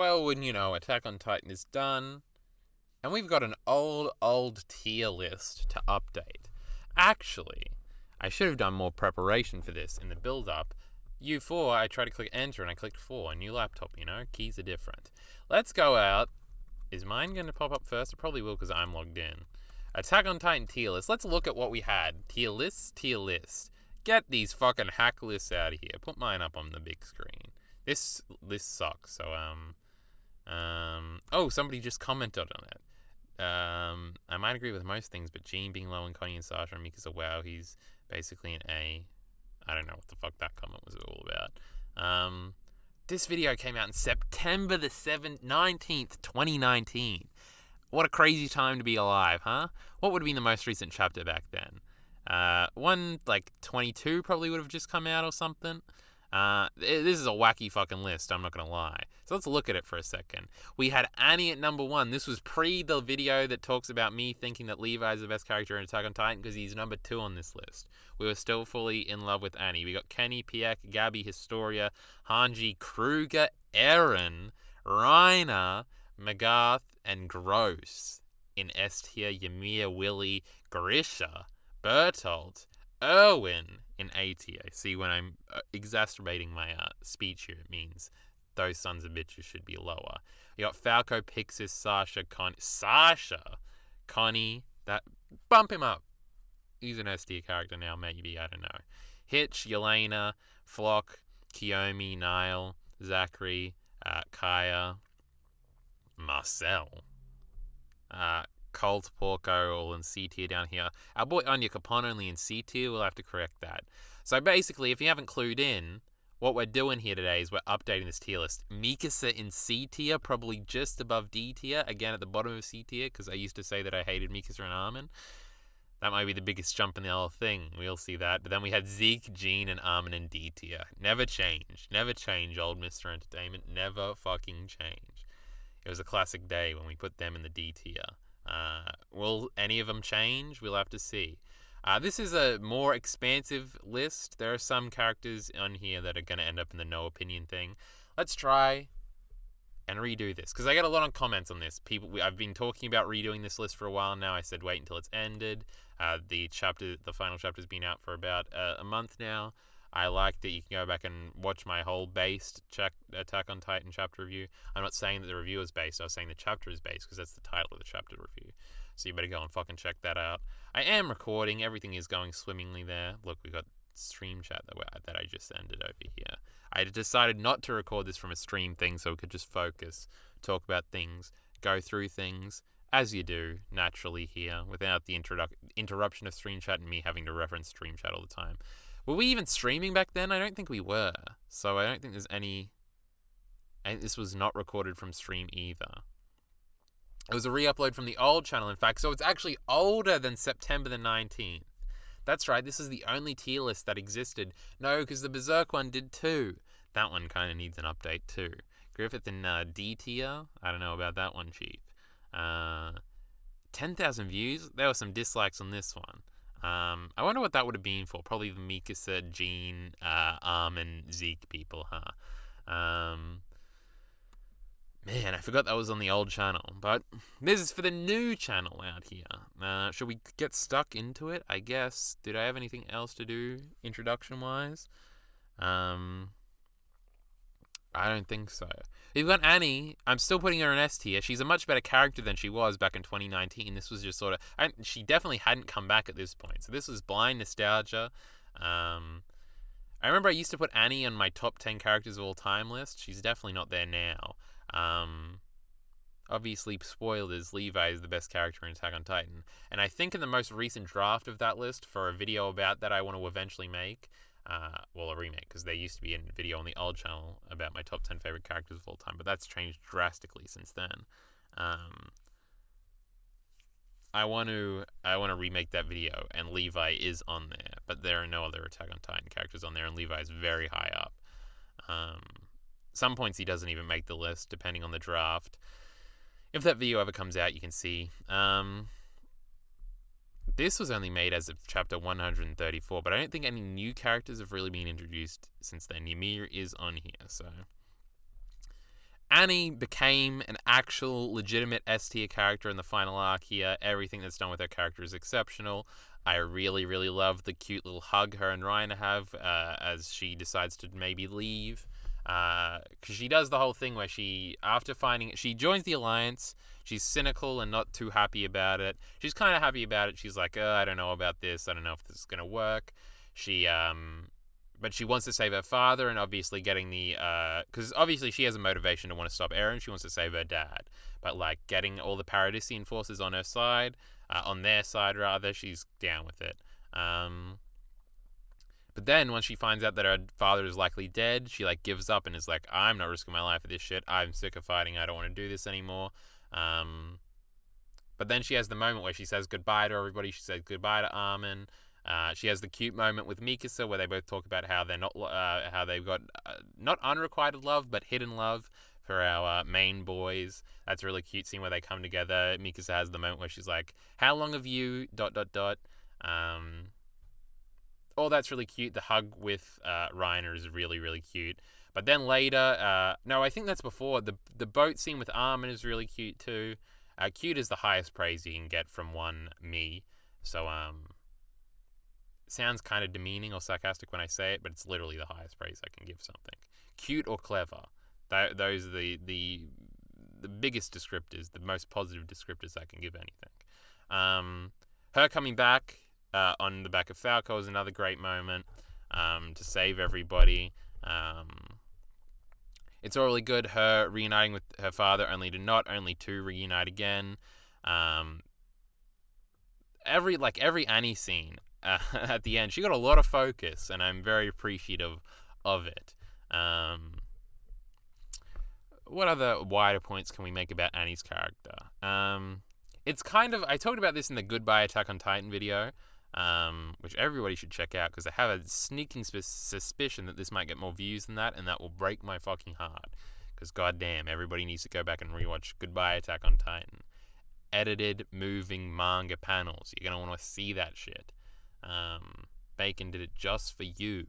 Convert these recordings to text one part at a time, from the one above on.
Well, when, Attack on Titan is done, and we've got an old tier list to update. Actually, I should have done more preparation for this in the build-up. U4, I tried to click enter and I clicked 4. New laptop, keys are different. Let's go out. Is mine going to pop up first? It probably will because I'm logged in. Attack on Titan tier list. Let's look at what we had. Tier list. Get these fucking hack lists out of here. Put mine up on the big screen. This list sucks. So, oh, somebody just commented on it. I might agree with most things, but Jean being low and Connie and Sasha and Mikasa, wow, he's basically an A. I don't know what the fuck that comment was all about. This video came out in September the 19th, 2019. What a crazy time to be alive, huh? What would have been the most recent chapter back then? 22 probably would have just come out or something. This is a wacky fucking list, I'm not going to lie. So let's look at it for a second. We had Annie at number 1. This was pre the video that talks about me thinking that Levi is the best character in Attack on Titan because he's number 2 on this list. We were still fully in love with Annie. We got Kenny, Pieck, Gabi, Historia, Hanji, Kruger, Eren, Reiner, Magath, and Gross. In S tier, Ymir, Willie, Grisha, Bertolt, Erwin in A tier. See, when I'm exacerbating my speech here, it means those sons of bitches should be lower. You got Falco, Pixis, Sasha, Connie. That bump him up. He's an S tier character now, maybe. I don't know. Hitch, Elena, Floch, Kiyomi, Nile, Zachary, Kaya, Marcel, Colt, Porco, all in C tier down here. Our boy Onyankopon only in C tier. We'll have to correct that. So basically, if you haven't clued in, what we're doing here today is we're updating this tier list. Mikasa in C tier, probably just above D tier. Again, at the bottom of C tier, because I used to say that I hated Mikasa and Armin. That might be the biggest jump in the whole thing. We'll see that. But then we had Zeke, Jean, and Armin in D tier. Never change. Never change, old Mr. Entertainment. Never fucking change. It was a classic day when we put them in the D tier. Will any of them change? We'll have to see. This is a more expansive list. There are some characters on here that are going to end up in the no opinion thing. Let's try and redo this, because I get a lot of comments on this. I've been talking about redoing this list for a while now. I said wait until it's ended. The final chapter's been out for about a month now. I like that you can go back and watch my whole based Attack on Titan chapter review. I'm not saying that the review is based. I was saying the chapter is based because that's the title of the chapter review. So you better go and fucking check that out. I am recording. Everything is going swimmingly there. Look, we got stream chat that I just ended over here. I decided not to record this from a stream thing so we could just focus, talk about things, go through things, as you do naturally here, without the interruption of stream chat and me having to reference stream chat all the time. Were we even streaming back then? I don't think we were. So I don't think there's any... And this was not recorded from stream either. It was a re-upload from the old channel, in fact. So it's actually older than September the 19th. That's right, this is the only tier list that existed. No, because the Berserk one did too. That one kind of needs an update too. Griffith in D tier? I don't know about that one, Chief. 10,000 views? There were some dislikes on this one. I wonder what that would have been for. Probably the Mikasa, Jean, Armin, Zeke people, huh? Man, I forgot that was on the old channel. But this is for the new channel out here. Should we get stuck into it? I guess. Did I have anything else to do, introduction-wise? I don't think so. We've got Annie. I'm still putting her in S tier. She's a much better character than she was back in 2019. This was just sort of... she definitely hadn't come back at this point. So this was blind nostalgia. I remember I used to put Annie on my top 10 characters of all time list. She's definitely not there now. Obviously, spoilers, Levi is the best character in Attack on Titan. And I think in the most recent draft of that list, for a video about that I want to eventually make... a remake, because there used to be a video on the old channel about my top 10 favorite characters of all time, but that's changed drastically since then. I want to remake that video, and Levi is on there, but there are no other Attack on Titan characters on there, and Levi is very high up. Some points he doesn't even make the list, depending on the draft. If that video ever comes out, you can see. This was only made as of chapter 134, but I don't think any new characters have really been introduced since then. Ymir is on here, so... Annie became an actual legitimate S-tier character in the final arc here. Everything that's done with her character is exceptional. I really, really love the cute little hug her and Reiner have as she decides to maybe leave. Because she does the whole thing where she joins the Alliance. She's cynical and not too happy about it. She's kind of happy about it. She's like, I don't know about this. I don't know if this is going to work. But she wants to save her father, and obviously getting because obviously she has a motivation to want to stop Eren. She wants to save her dad. But, like, getting all the Paradisian forces on her side, on their side rather, she's down with it. But then once she finds out that her father is likely dead, she, like, gives up and is like, I'm not risking my life for this shit. I'm sick of fighting. I don't want to do this anymore. But then she has the moment where she says goodbye to everybody. She says goodbye to Armin. She has the cute moment with Mikasa where they both talk about how they're not, how they've got not unrequited love, but hidden love for our main boys. That's a really cute scene where they come together. Mikasa has the moment where she's like, "How long have you ... all that's really cute. The hug with Reiner is really, really cute. But then later, no, I think that's before. The boat scene with Armin is really cute too. Cute is the highest praise you can get from one me. So, sounds kind of demeaning or sarcastic when I say it, but it's literally the highest praise I can give something. Cute or clever. Those are the biggest descriptors, the most positive descriptors I can give anything. Her coming back on the back of Falco is another great moment to save everybody. It's all really good. Her reuniting with her father only to reunite again. Every Annie scene at the end, she got a lot of focus, and I'm very appreciative of it. What other wider points can we make about Annie's character? It's kind of, I talked about this in the Goodbye Attack on Titan video, which everybody should check out, because I have a sneaking suspicion that this might get more views than that, and that will break my fucking heart. Because goddamn, everybody needs to go back and rewatch Goodbye Attack on Titan. Edited, moving manga panels. You're going to want to see that shit. Bacon did it just for you.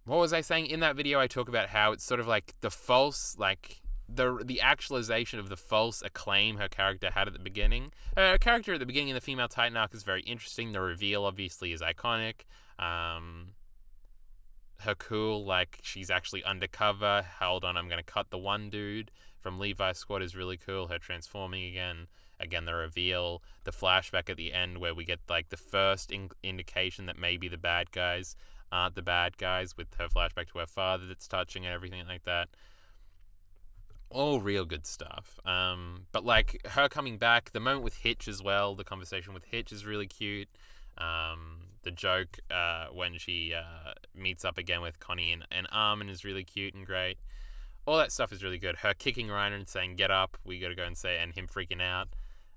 What was I saying? In that video, I talk about how it's sort of like the false, like, the actualization of the false acclaim her character had at the beginning. Her character at the beginning of the female Titan arc is very interesting. The reveal, obviously, is iconic. Her cool, like, she's actually undercover. Hold on, I'm going to cut the one dude from Levi's squad is really cool. Her transforming again. Again, the reveal. The flashback at the end where we get, like, the first indication that maybe the bad guys aren't the bad guys, with her flashback to her father that's touching and everything like that. All real good stuff. But, like, her coming back, the moment with Hitch as well, the conversation with Hitch is really cute. The joke when she meets up again with Connie and Armin is really cute and great. All that stuff is really good. Her kicking Reiner and saying, "Get up, we gotta go," and him freaking out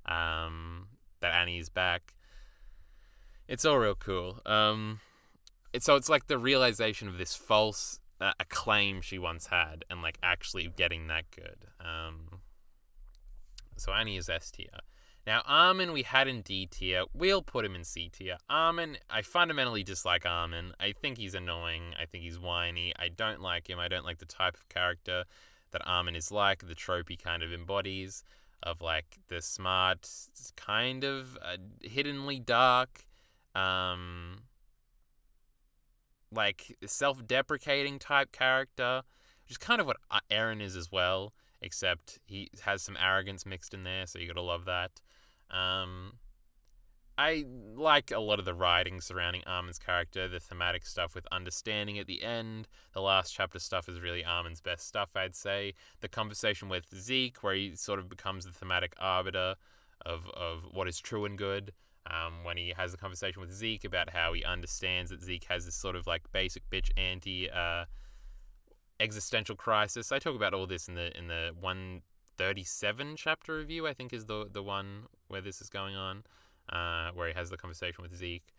that Annie's back. It's all real cool. It's like the realization of this false acclaim she once had, and, like, actually getting that good. So Annie is S tier. Now Armin we had in D tier. We'll put him in C tier. Armin, I fundamentally dislike Armin. I think he's annoying. I think he's whiny. I don't like him. I don't like the type of character that Armin is like, the trope he kind of embodies, of, like, the smart, kind of hiddenly dark, like, self-deprecating type character, which is kind of what Eren is as well, except he has some arrogance mixed in there, so you gotta love that. I like a lot of the writing surrounding Armin's character, the thematic stuff with understanding at the end. The last chapter stuff is really Armin's best stuff, I'd say. The conversation with Zeke, where he sort of becomes the thematic arbiter of what is true and good. When he has a conversation with Zeke about how he understands that Zeke has this sort of, like, basic bitch existential crisis. I talk about all this in the 137 chapter review, I think is the one where this is going on, where he has the conversation with Zeke.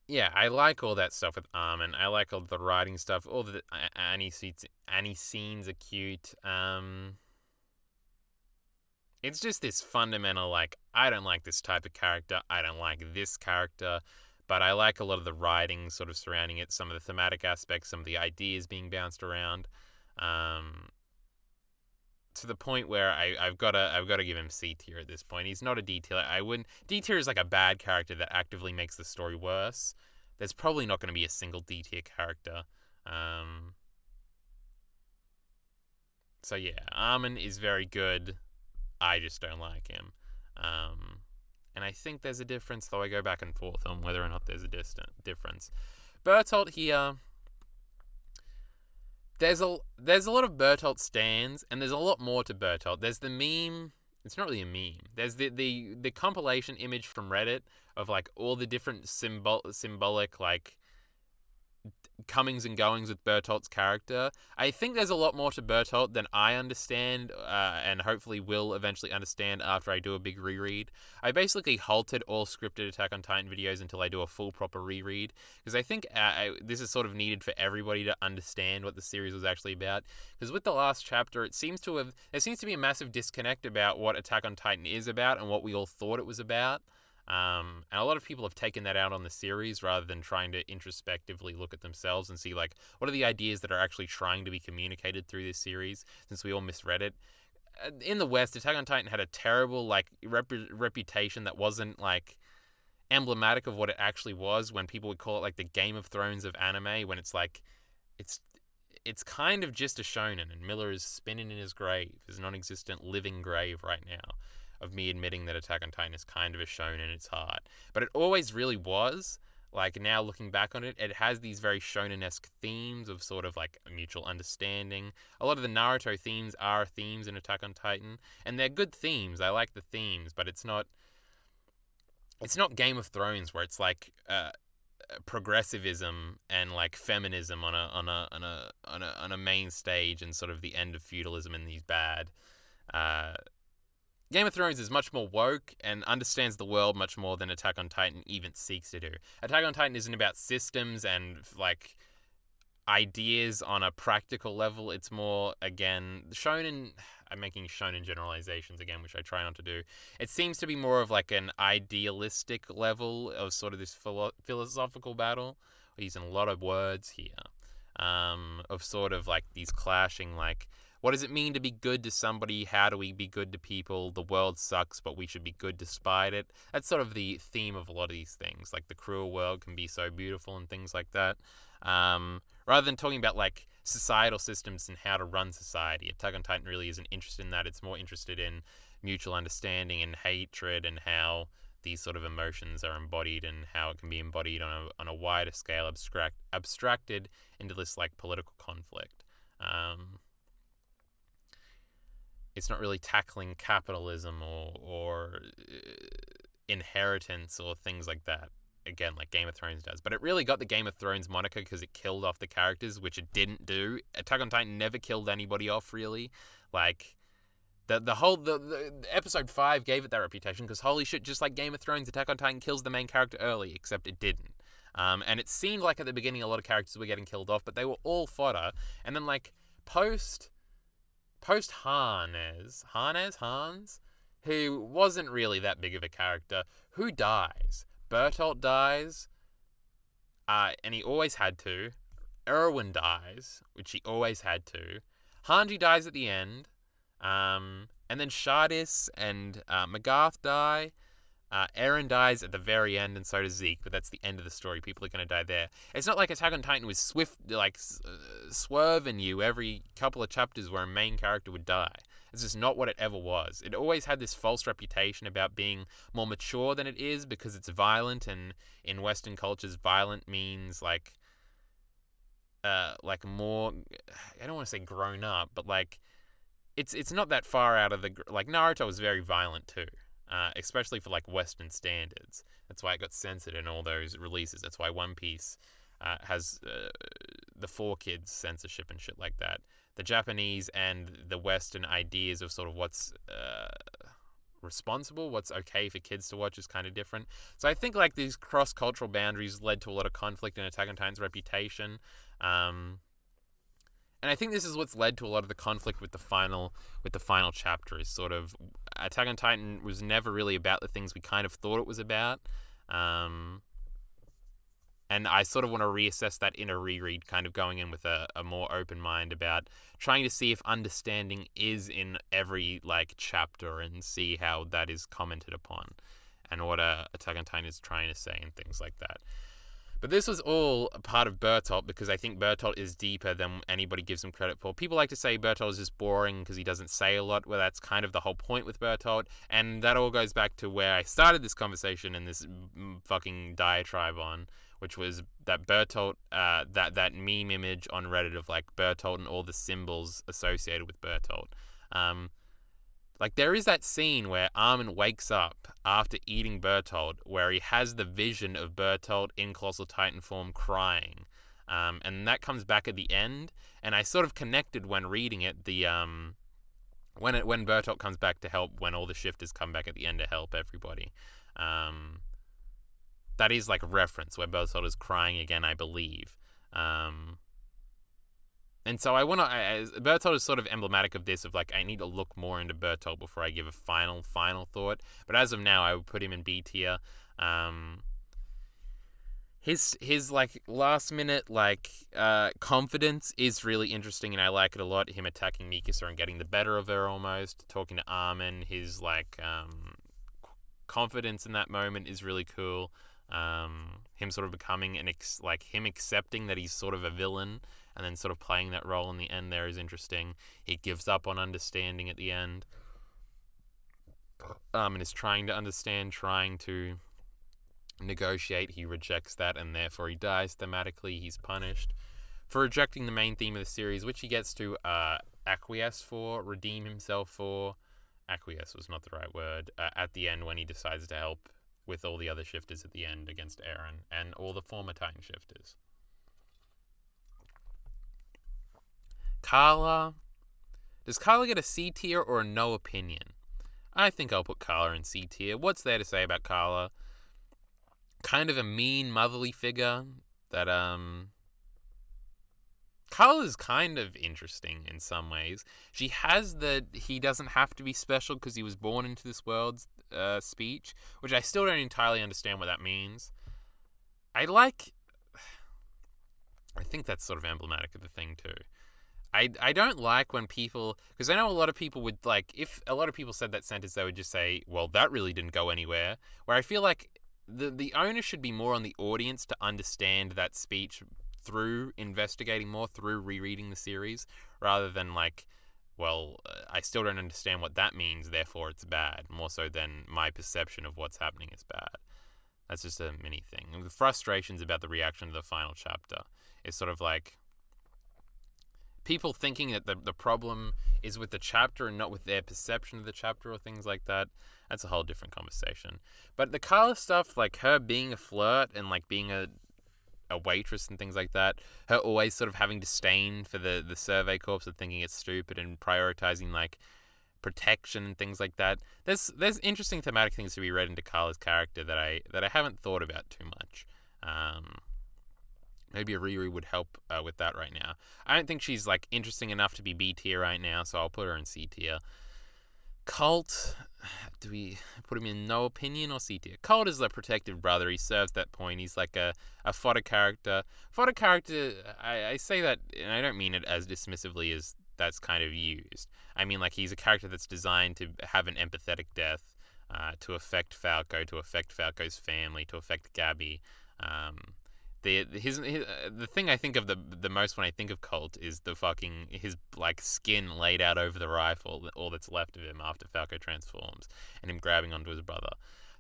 Yeah, I like all that stuff with Armin. I like all the writing stuff. All the Annie scenes are cute. It's just this fundamental, like, I don't like this type of character. I don't like this character. but I like a lot of the writing sort of surrounding it, some of the thematic aspects, some of the ideas being bounced around, to the point where I've got to give him C tier at this point. He's not a D tier. D tier is like a bad character that actively makes the story worse. There's probably not going to be a single D tier character. So yeah, Armin is very good. I just don't like him. And I think there's a difference, though I go back and forth on whether or not there's a difference. Bertolt here, there's a lot of Bertolt stands, and there's a lot more to Bertolt. There's the meme. It's not really a meme. There's the compilation image from Reddit of like all the different symbolic like comings and goings with Bertolt's character. I think there's a lot more to Bertolt than I understand, and hopefully will eventually understand after I do a big reread. I basically halted all scripted Attack on Titan videos until I do a full proper reread, because I think this is sort of needed for everybody to understand what the series was actually about. Because with the last chapter, there seems to be a massive disconnect about what Attack on Titan is about and what we all thought it was about. And a lot of people have taken that out on the series rather than trying to introspectively look at themselves and see like what are the ideas that are actually trying to be communicated through this series, since we all misread it. In the West, Attack on Titan had a terrible like reputation that wasn't like emblematic of what it actually was, when people would call it like the Game of Thrones of anime, when it's like it's kind of just a shonen, and Miller is spinning in his grave, his non-existent living grave right now, of me admitting that Attack on Titan is kind of a shonen in its heart. But it always really was. Like, now looking back on it, it has these very shonen-esque themes of sort of like a mutual understanding. A lot of the Naruto themes are themes in Attack on Titan, and they're good themes. I like the themes, but it's not Game of Thrones, where it's like progressivism and like feminism on a main stage, and sort of the end of feudalism and these bad. Game of Thrones is much more woke and understands the world much more than Attack on Titan even seeks to do. Attack on Titan isn't about systems and like ideas on a practical level. It's more, again, shonen. I'm making shonen generalizations again, which I try not to do. It seems to be more of like an idealistic level of sort of this philosophical battle. We're using a lot of words here, of sort of like these clashing like, what does it mean to be good to somebody? How do we be good to people? The world sucks, but we should be good despite it. That's sort of the theme of a lot of these things. Like, the cruel world can be so beautiful and things like that. Rather than talking about like societal systems and how to run society, Attack on Titan really isn't interested in that. It's more interested in mutual understanding and hatred, and how these sort of emotions are embodied, and how it can be embodied on a wider scale, abstracted into this like political conflict. It's not really tackling capitalism or inheritance or things like that, again, like Game of Thrones does. But it really got the Game of Thrones moniker because it killed off the characters, which it didn't do. Attack on Titan never killed anybody off, really. Like, the episode 5 gave it that reputation because, holy shit, just like Game of Thrones, Attack on Titan kills the main character early, except it didn't. And it seemed like at the beginning a lot of characters were getting killed off, but they were all fodder. And then like post Hans, who wasn't really that big of a character, who dies? Bertolt dies, and he always had to. Erwin dies, which he always had to. Hanji dies at the end, and then Shadis and Magath die. Eren dies at the very end, and so does Zeke, but that's the end of the story. People are going to die there. It's not like Attack on Titan was swift, like swerving you every couple of chapters where a main character would die. It's just not what it ever was. It always had this false reputation about being more mature than it is because it's violent, and in Western cultures, violent means like more. I don't want to say grown up, but like it's not that far out of the like Naruto was very violent too. Especially for like Western standards. That's why it got censored in all those releases. That's why One Piece has the 4Kids censorship and shit like that. The Japanese and the Western ideas of sort of what's responsible, what's okay for kids to watch is kind of different. So I think like these cross-cultural boundaries led to a lot of conflict in Attack on Titan's reputation. And I think this is what's led to a lot of the conflict with the final chapter. Is sort of Attack on Titan was never really about the things we kind of thought it was about. And I sort of want to reassess that in a reread, kind of going in with a more open mind about trying to see if understanding is in every, like, chapter and see how that is commented upon and what Attack on Titan is trying to say and things like that. But this was all a part of Bertolt because I think Bertolt is deeper than anybody gives him credit for. People like to say Bertolt is just boring because he doesn't say a lot. Well, that's kind of the whole point with Bertolt. And that all goes back to where I started this conversation and this fucking diatribe on, which was that Bertolt, that meme image on Reddit of, like, Bertolt and all the symbols associated with Bertolt. Like, there is that scene where Armin wakes up after eating Bertolt, where he has the vision of Bertolt in Colossal Titan form crying. And that comes back at the end, and I sort of connected when reading it, when Bertolt comes back to help, when all the shifters come back at the end to help everybody. That is like a reference where Bertolt is crying again, I believe. And so I want to... Bertolt is sort of emblematic of this, of, like, I need to look more into Bertolt before I give a final thought. But as of now, I would put him in B tier. His like, last-minute, like, confidence is really interesting, and I like it a lot. Him attacking Mikasa and getting the better of her, almost. Talking to Armin. His, like, confidence in that moment is really cool. Him sort of becoming him accepting that he's sort of a villain and then sort of playing that role in the end there is interesting. He gives up on understanding at the end. And is trying to understand, trying to negotiate. He rejects that and therefore he dies thematically. He's punished for rejecting the main theme of the series, which he gets to acquiesce for, redeem himself for. Acquiesce was not the right word. At the end when he decides to help with all the other shifters at the end against Eren and all the former Titan shifters. Carla. Does Carla get a C tier or a no opinion? I think I'll put Carla in C tier. What's there to say about Carla? Kind of a mean motherly figure that Carla's kind of interesting in some ways. She has the he doesn't have to be special because he was born into this world speech, which I still don't entirely understand what that means. I think that's sort of emblematic of the thing too. I don't like when people, because I know a lot of people would, like, if a lot of people said that sentence, they would just say, well, that really didn't go anywhere. Where I feel like the onus should be more on the audience to understand that speech through investigating more, through rereading the series, rather than like, well, I still don't understand what that means, therefore it's bad, more so than my perception of what's happening is bad. That's just a mini thing. And the frustrations about the reaction to the final chapter is sort of like, people thinking that the problem is with the chapter and not with their perception of the chapter or things like that. That's a whole different conversation. But the Carla stuff, like her being a flirt and like being a waitress and things like that, her always sort of having disdain for the Survey Corps and thinking it's stupid and prioritizing like protection and things like that. There's interesting thematic things to be read into Carla's character that I haven't thought about too much. Maybe a reread would help with that right now. I don't think she's like interesting enough to be B tier right now, so I'll put her in C tier. Colt, do we put him in no opinion or C tier? Colt is the protective brother. He serves that point. He's like a fodder character. Fodder character, I say that, and I don't mean it as dismissively as that's kind of used. I mean, like, he's a character that's designed to have an empathetic death, to affect Falco, to affect Falco's family, to affect Gabi. The thing I think of the most when I think of Colt is his like skin laid out over the rifle, all that's left of him after Falco transforms, and him grabbing onto his brother.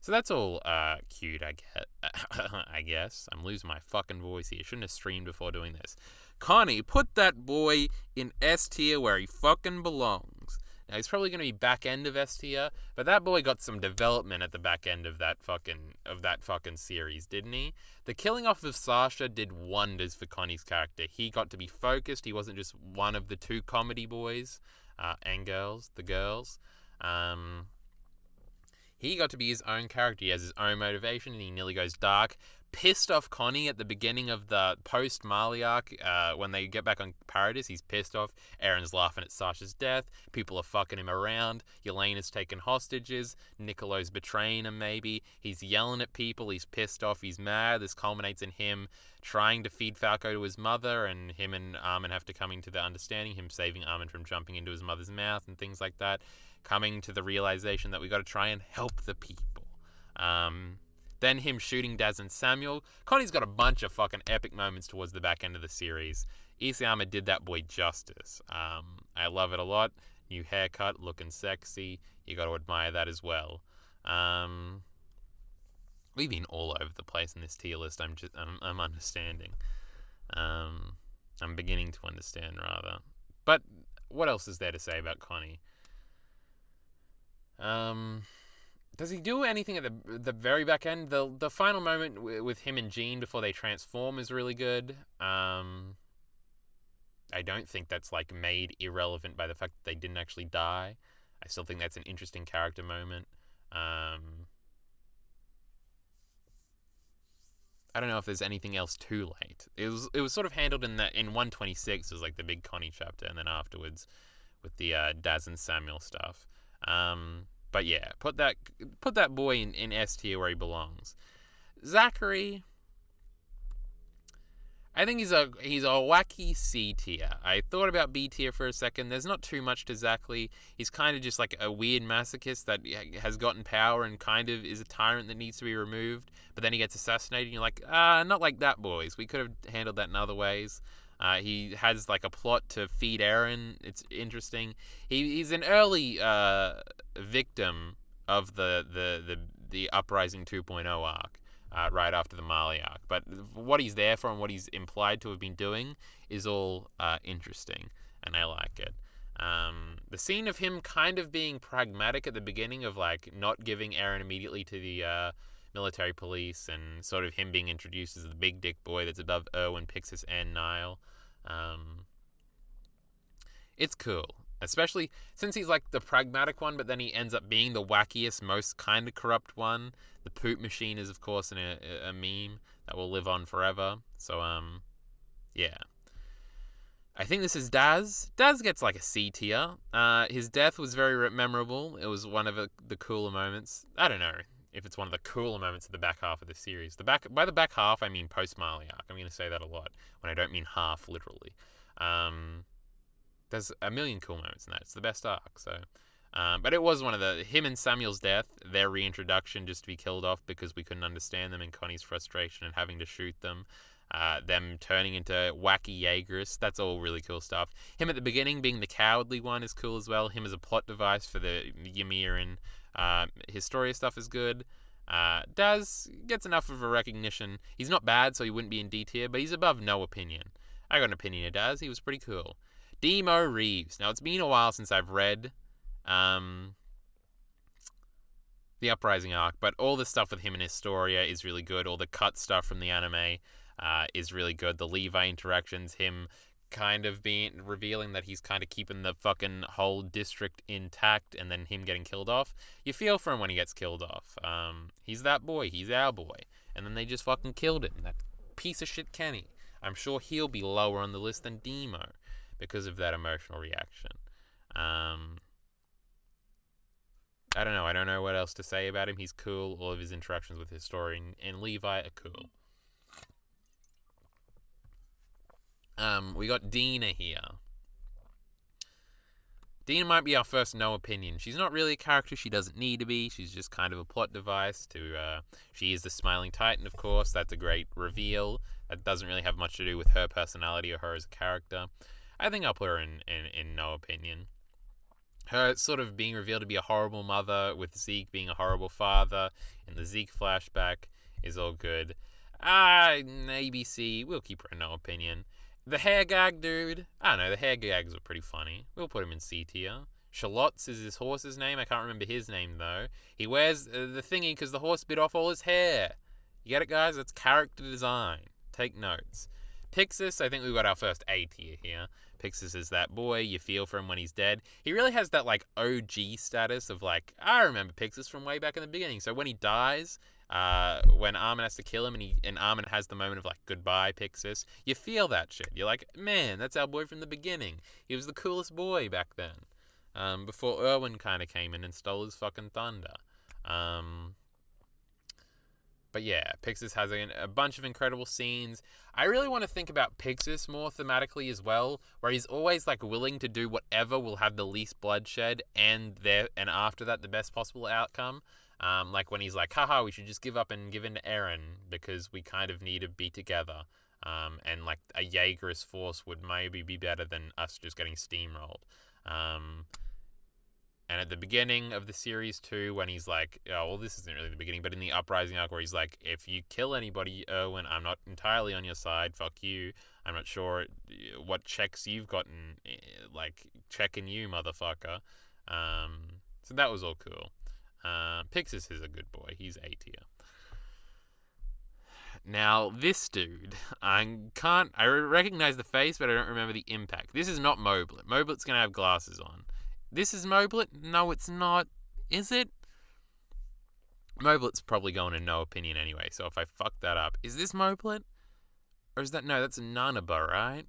So that's all cute, I guess. I'm losing my fucking voice here. Shouldn't have streamed before doing this. Connie, put that boy in S tier where he fucking belongs. Now, he's probably going to be back end of S tier, but that boy got some development at the back end of that fucking series, didn't he? The killing off of Sasha did wonders for Connie's character. He got to be focused. He wasn't just one of the two comedy boys and girls, the girls. He got to be his own character. He has his own motivation, and he nearly goes dark. pissed off Connie at the beginning of the post-Marley arc. When they get back on Paradis, he's pissed off. Eren's laughing at Sasha's death. People are fucking him around. Yelena's taking hostages. Niccolo's betraying him, maybe. He's yelling at people. He's pissed off. He's mad. This culminates in him trying to feed Falco to his mother, and him and Armin have to come into the understanding, him saving Armin from jumping into his mother's mouth and things like that. Coming to the realization that we got to try and help the people. Then him shooting Daz and Samuel. Connie's got a bunch of fucking epic moments towards the back end of the series. Isayama did that boy justice. I love it a lot. New haircut, looking sexy. You got to admire that as well. We've been all over the place in this tier list. I'm understanding. I'm beginning to understand, rather. But what else is there to say about Connie? Does he do anything at the very back end? The final moment with him and Jean before they transform is really good. I don't think that's like made irrelevant by the fact that they didn't actually die. I still think that's an interesting character moment. I don't know if there's anything else too late. It was sort of handled in 126 was like the big Connie chapter, and then afterwards with the Daz and Samuel stuff. But yeah, put that boy in S tier where he belongs. Zachary, I think he's a wacky C tier. I thought about B tier for a second. There's not too much to Zachary. He's kind of just like a weird masochist that has gotten power and kind of is a tyrant that needs to be removed. But then he gets assassinated and you're like, not like that, boys. We could have handled that in other ways. He has like a plot to feed Eren. It's interesting. He's an early victim of the Uprising 2.0 arc. Right after the Marley arc. But what he's there for and what he's implied to have been doing is all interesting, and I like it. The scene of him kind of being pragmatic at the beginning of like not giving Eren immediately to the military police, and sort of him being introduced as the big dick boy that's above Erwin, Pixis, and Nile. It's cool. Especially since he's like the pragmatic one, but then he ends up being the wackiest, most kind of corrupt one. The poop machine is, of course, a meme that will live on forever. So, yeah. I think this is Daz. Daz gets like a C tier. His death was very memorable. It was one of the cooler moments. I don't know if it's one of the cooler moments of the back half of the series. By the back half, I mean post-Marley arc. I'm going to say that a lot when I don't mean half, literally. There's a million cool moments in that. It's the best arc, so... but it was one of him and Samuel's death, their reintroduction just to be killed off because we couldn't understand them, and Connie's frustration and having to shoot them. Them turning into wacky Jaegers, that's all really cool stuff. Him at the beginning being the cowardly one is cool as well. Him as a plot device for the Ymir and Historia stuff is good. Daz gets enough of a recognition. He's not bad, so he wouldn't be in D tier, but he's above no opinion. I got an opinion of Daz. He was pretty cool. Dimo Reeves. Now, it's been a while since I've read the Uprising arc, but all the stuff with him in Historia is really good. All the cut stuff from the anime is really good. The Levi interactions, him kind of revealing that he's kind of keeping the fucking whole district intact, and then him getting killed off. You feel for him when he gets killed off. He's that boy. He's our boy. And then they just fucking killed him. That piece of shit Kenny. I'm sure he'll be lower on the list than Dimo because of that emotional reaction. I don't know. I don't know what else to say about him. He's cool. All of his interactions with Historia and Levi are cool. We got Dina here. Dina might be our first no opinion. She's not really a character. She doesn't need to be. She's just kind of a plot device to... she is the Smiling Titan, of course. That's a great reveal. That doesn't really have much to do with her personality or her as a character. I think I'll put her in no opinion. Her sort of being revealed to be a horrible mother with Zeke being a horrible father in the Zeke flashback is all good. Maybe C. We'll keep her in no opinion. The hair gag dude. I don't know, the hair gags were pretty funny. We'll put him in C tier. Shalotz is his horse's name. I can't remember his name, though. He wears the thingy because the horse bit off all his hair. You get it, guys? That's character design. Take notes. Pixis, I think we've got our first A tier here. Pixis is that boy. You feel for him when he's dead. He really has that, like, OG status of, like, I remember Pixis from way back in the beginning. So when he dies, when Armin has to kill him, and Armin has the moment of like, goodbye, Pixis. You feel that shit. You're like, man, that's our boy from the beginning. He was the coolest boy back then. Before Erwin kind of came in and stole his fucking thunder. But yeah, Pixis has a bunch of incredible scenes. I really want to think about Pixis more thematically as well, where he's always like willing to do whatever will have the least bloodshed and after that the best possible outcome. Like when he's like, haha, we should just give up and give in to Eren because we kind of need to be together. And like a Yeager's force would maybe be better than us just getting steamrolled. And at the beginning of the series too, when he's like, oh, well, this isn't really the beginning, but in the Uprising arc where he's like, if you kill anybody, Erwin, I'm not entirely on your side, fuck you. I'm not sure what checks you've gotten, like, checking you, motherfucker. So that was all cool. Pixis is a good boy. He's A tier. Now, this dude, I recognize the face, but I don't remember the impact. This is not Moblit. Moblit's gonna have glasses on. This is Moblit? No, it's not. Is it? Moblit's probably going in no opinion anyway, so if I fuck that up. Is this Moblit? Or is that... No, that's Nanaba, right?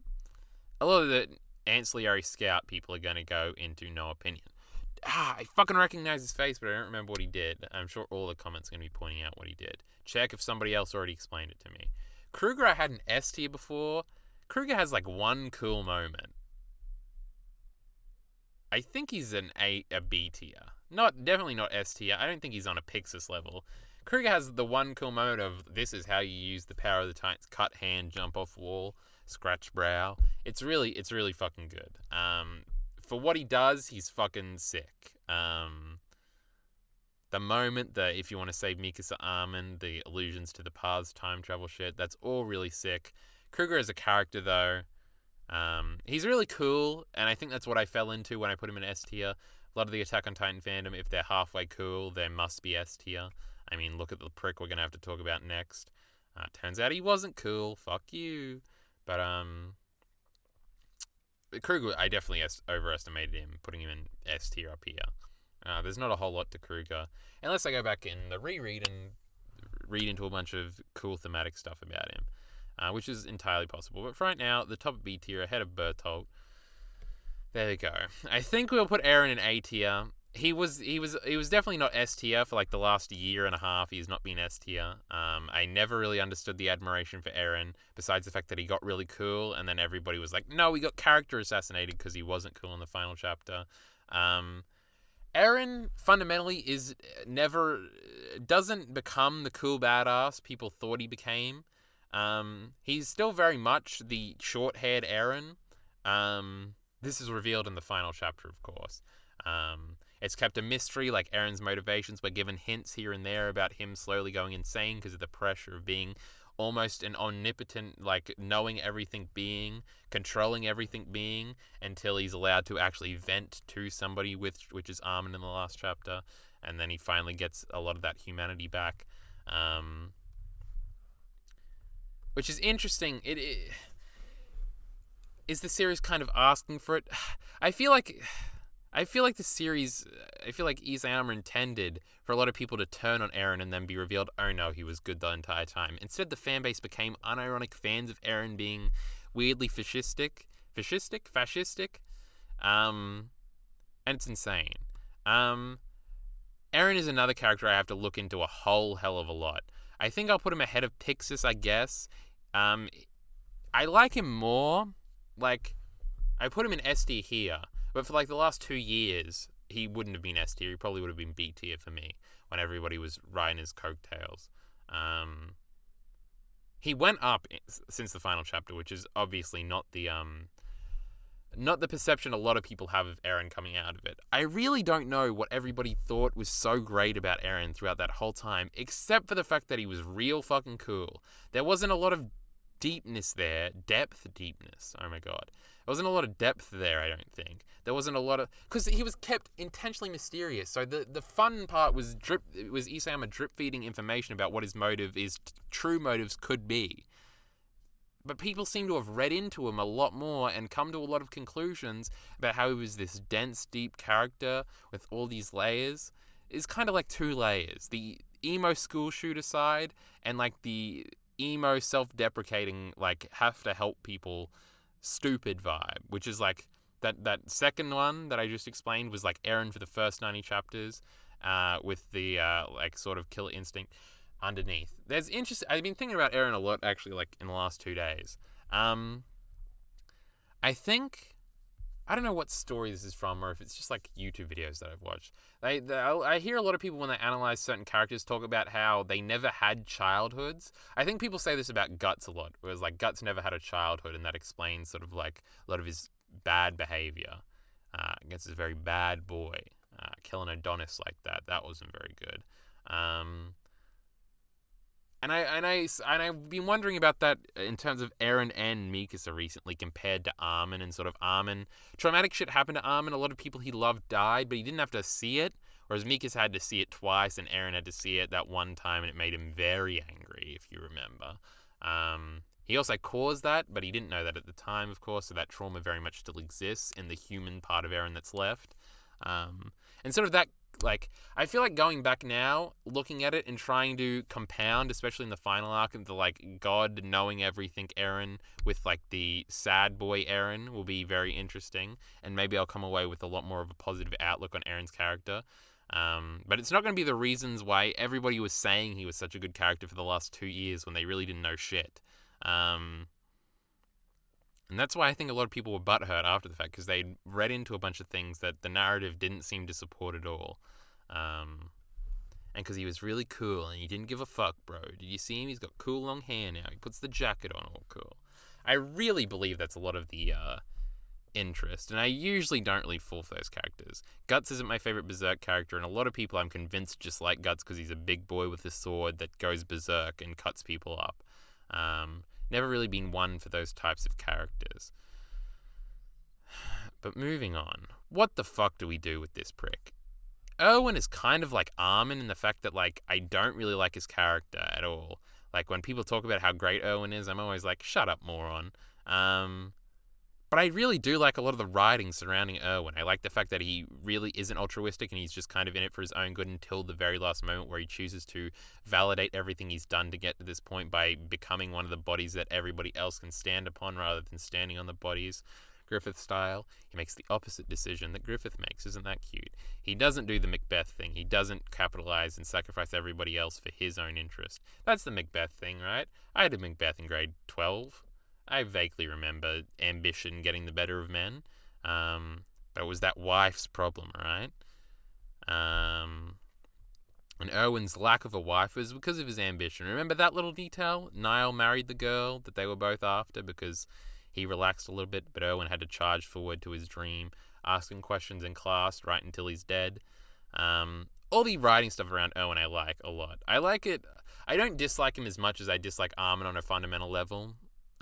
A lot of the ancillary scout people are going to go into no opinion. I fucking recognize his face, but I don't remember what he did. I'm sure all the comments are going to be pointing out what he did. Check if somebody else already explained it to me. Kruger, I had an S tier before. Kruger has like one cool moment. I think he's a B tier. Definitely not S tier. I don't think he's on a Pixis level. Kruger has the one cool moment of, this is how you use the power of the Titans. Cut hand, jump off wall, scratch brow. It's really fucking good. For what he does, he's fucking sick. The moment if you want to save Mikasa Armin, the allusions to the paths, time travel shit, that's all really sick. Kruger as a character, though, he's really cool, and I think that's what I fell into when I put him in S tier. A lot of the Attack on Titan fandom, if they're halfway cool, they must be S tier. I mean, look at the prick we're going to have to talk about next. Turns out he wasn't cool. Fuck you. But, Kruger, I definitely overestimated him, putting him in S tier up here. There's not a whole lot to Kruger, unless I go back in the reread and read into a bunch of cool thematic stuff about him. Which is entirely possible. But for right now, the top B tier ahead of Bertolt. There we go. I think we'll put Eren in A tier. He was definitely not S tier for like the last year and a half. He's not been S tier. I never really understood the admiration for Eren, besides the fact that he got really cool, and then everybody was like, no, he got character assassinated because he wasn't cool in the final chapter. Eren fundamentally doesn't become the cool badass people thought he became. He's still very much the short-haired Eren. This is revealed in the final chapter, of course. It's kept a mystery, like Eren's motivations. We're given hints here and there about him slowly going insane because of the pressure of being almost an omnipotent, like, knowing everything being, controlling everything being, until he's allowed to actually vent to somebody, which is Armin in the last chapter, and then he finally gets a lot of that humanity back. Which is interesting. Is the series kind of asking for it? I feel like Isayama intended for a lot of people to turn on Eren and then be revealed, oh no, he was good the entire time. Instead, the fanbase became unironic fans of Eren being weirdly fascistic, and it's insane. Eren is another character I have to look into a whole hell of a lot. I think I'll put him ahead of Pixis, I guess. I like him more. Like, I put him in S tier here, but for like the last 2 years, he wouldn't have been S tier. He probably would have been B tier for me when everybody was riding his coattails. He went up since the final chapter, which is obviously not the perception a lot of people have of Eren coming out of it. I really don't know what everybody thought was so great about Eren throughout that whole time, except for the fact that he was real fucking cool. There wasn't a lot of deepness there. Deepness. Oh my god. There wasn't a lot of depth there, I don't think. There wasn't a lot of... Because he was kept intentionally mysterious. So the fun part was Isayama drip-feeding information about what his motive is, true motives could be. But people seem to have read into him a lot more and come to a lot of conclusions about how he was this dense, deep character with all these layers. It's kind of like 2 layers. The emo school shooter side and like the emo self-deprecating like have to help people stupid vibe, which is like that second one that I just explained was like Eren for the first 90 chapters, with the like sort of killer instinct underneath. There's interest. I've been thinking about Eren a lot actually, like in the last 2 days. I think I don't know what story this is from, or if it's just like YouTube videos that I've watched. I hear a lot of people when they analyze certain characters talk about how they never had childhoods. I think people say this about Guts a lot, whereas like Guts never had a childhood, and that explains sort of like a lot of his bad behavior. I guess he's a very bad boy. Killing Adonis like that wasn't very good. And I've been wondering about that in terms of Eren and Mikasa recently compared to Armin, and sort of Armin. Traumatic shit happened to Armin. A lot of people he loved died, but he didn't have to see it. Whereas Mikasa had to see it twice, and Eren had to see it that one time, and it made him very angry, if you remember. He also caused that, but he didn't know that at the time, of course, so that trauma very much still exists in the human part of Eren that's left. And sort of that, like, I feel like going back now, looking at it and trying to compound, especially in the final arc, of the, like, God knowing everything Eren with, like, the sad boy Eren will be very interesting, and maybe I'll come away with a lot more of a positive outlook on Eren's character. But it's not going to be the reasons why everybody was saying he was such a good character for the last 2 years when they really didn't know shit. And that's why I think a lot of people were butthurt after the fact, because they'd read into a bunch of things that the narrative didn't seem to support at all. And because he was really cool and he didn't give a fuck, bro. Did you see him? He's got cool long hair now. He puts the jacket on, all cool. I really believe that's a lot of the interest, and I usually don't really fall for those characters. Guts isn't my favorite Berserk character, and a lot of people I'm convinced just like Guts because he's a big boy with a sword that goes berserk and cuts people up. Never really been one for those types of characters. But moving on. What the fuck do we do with this prick? Erwin is kind of like Armin in the fact that, like, I don't really like his character at all. Like, when people talk about how great Erwin is, I'm always like, shut up, moron. But I really do like a lot of the writing surrounding Erwin. I like the fact that he really isn't altruistic and he's just kind of in it for his own good until the very last moment where he chooses to validate everything he's done to get to this point by becoming one of the bodies that everybody else can stand upon rather than standing on the bodies. Griffith style, he makes the opposite decision that Griffith makes. Isn't that cute? He doesn't do the Macbeth thing. He doesn't capitalize and sacrifice everybody else for his own interest. That's the Macbeth thing, right? I had a Macbeth in grade 12. I vaguely remember ambition getting the better of men. But it was that wife's problem, right? And Erwin's lack of a wife was because of his ambition. Remember that little detail? Nile married the girl that they were both after because he relaxed a little bit, but Erwin had to charge forward to his dream, asking questions in class right until he's dead. All the writing stuff around Erwin I like a lot. I like it. I don't dislike him as much as I dislike Armin on a fundamental level.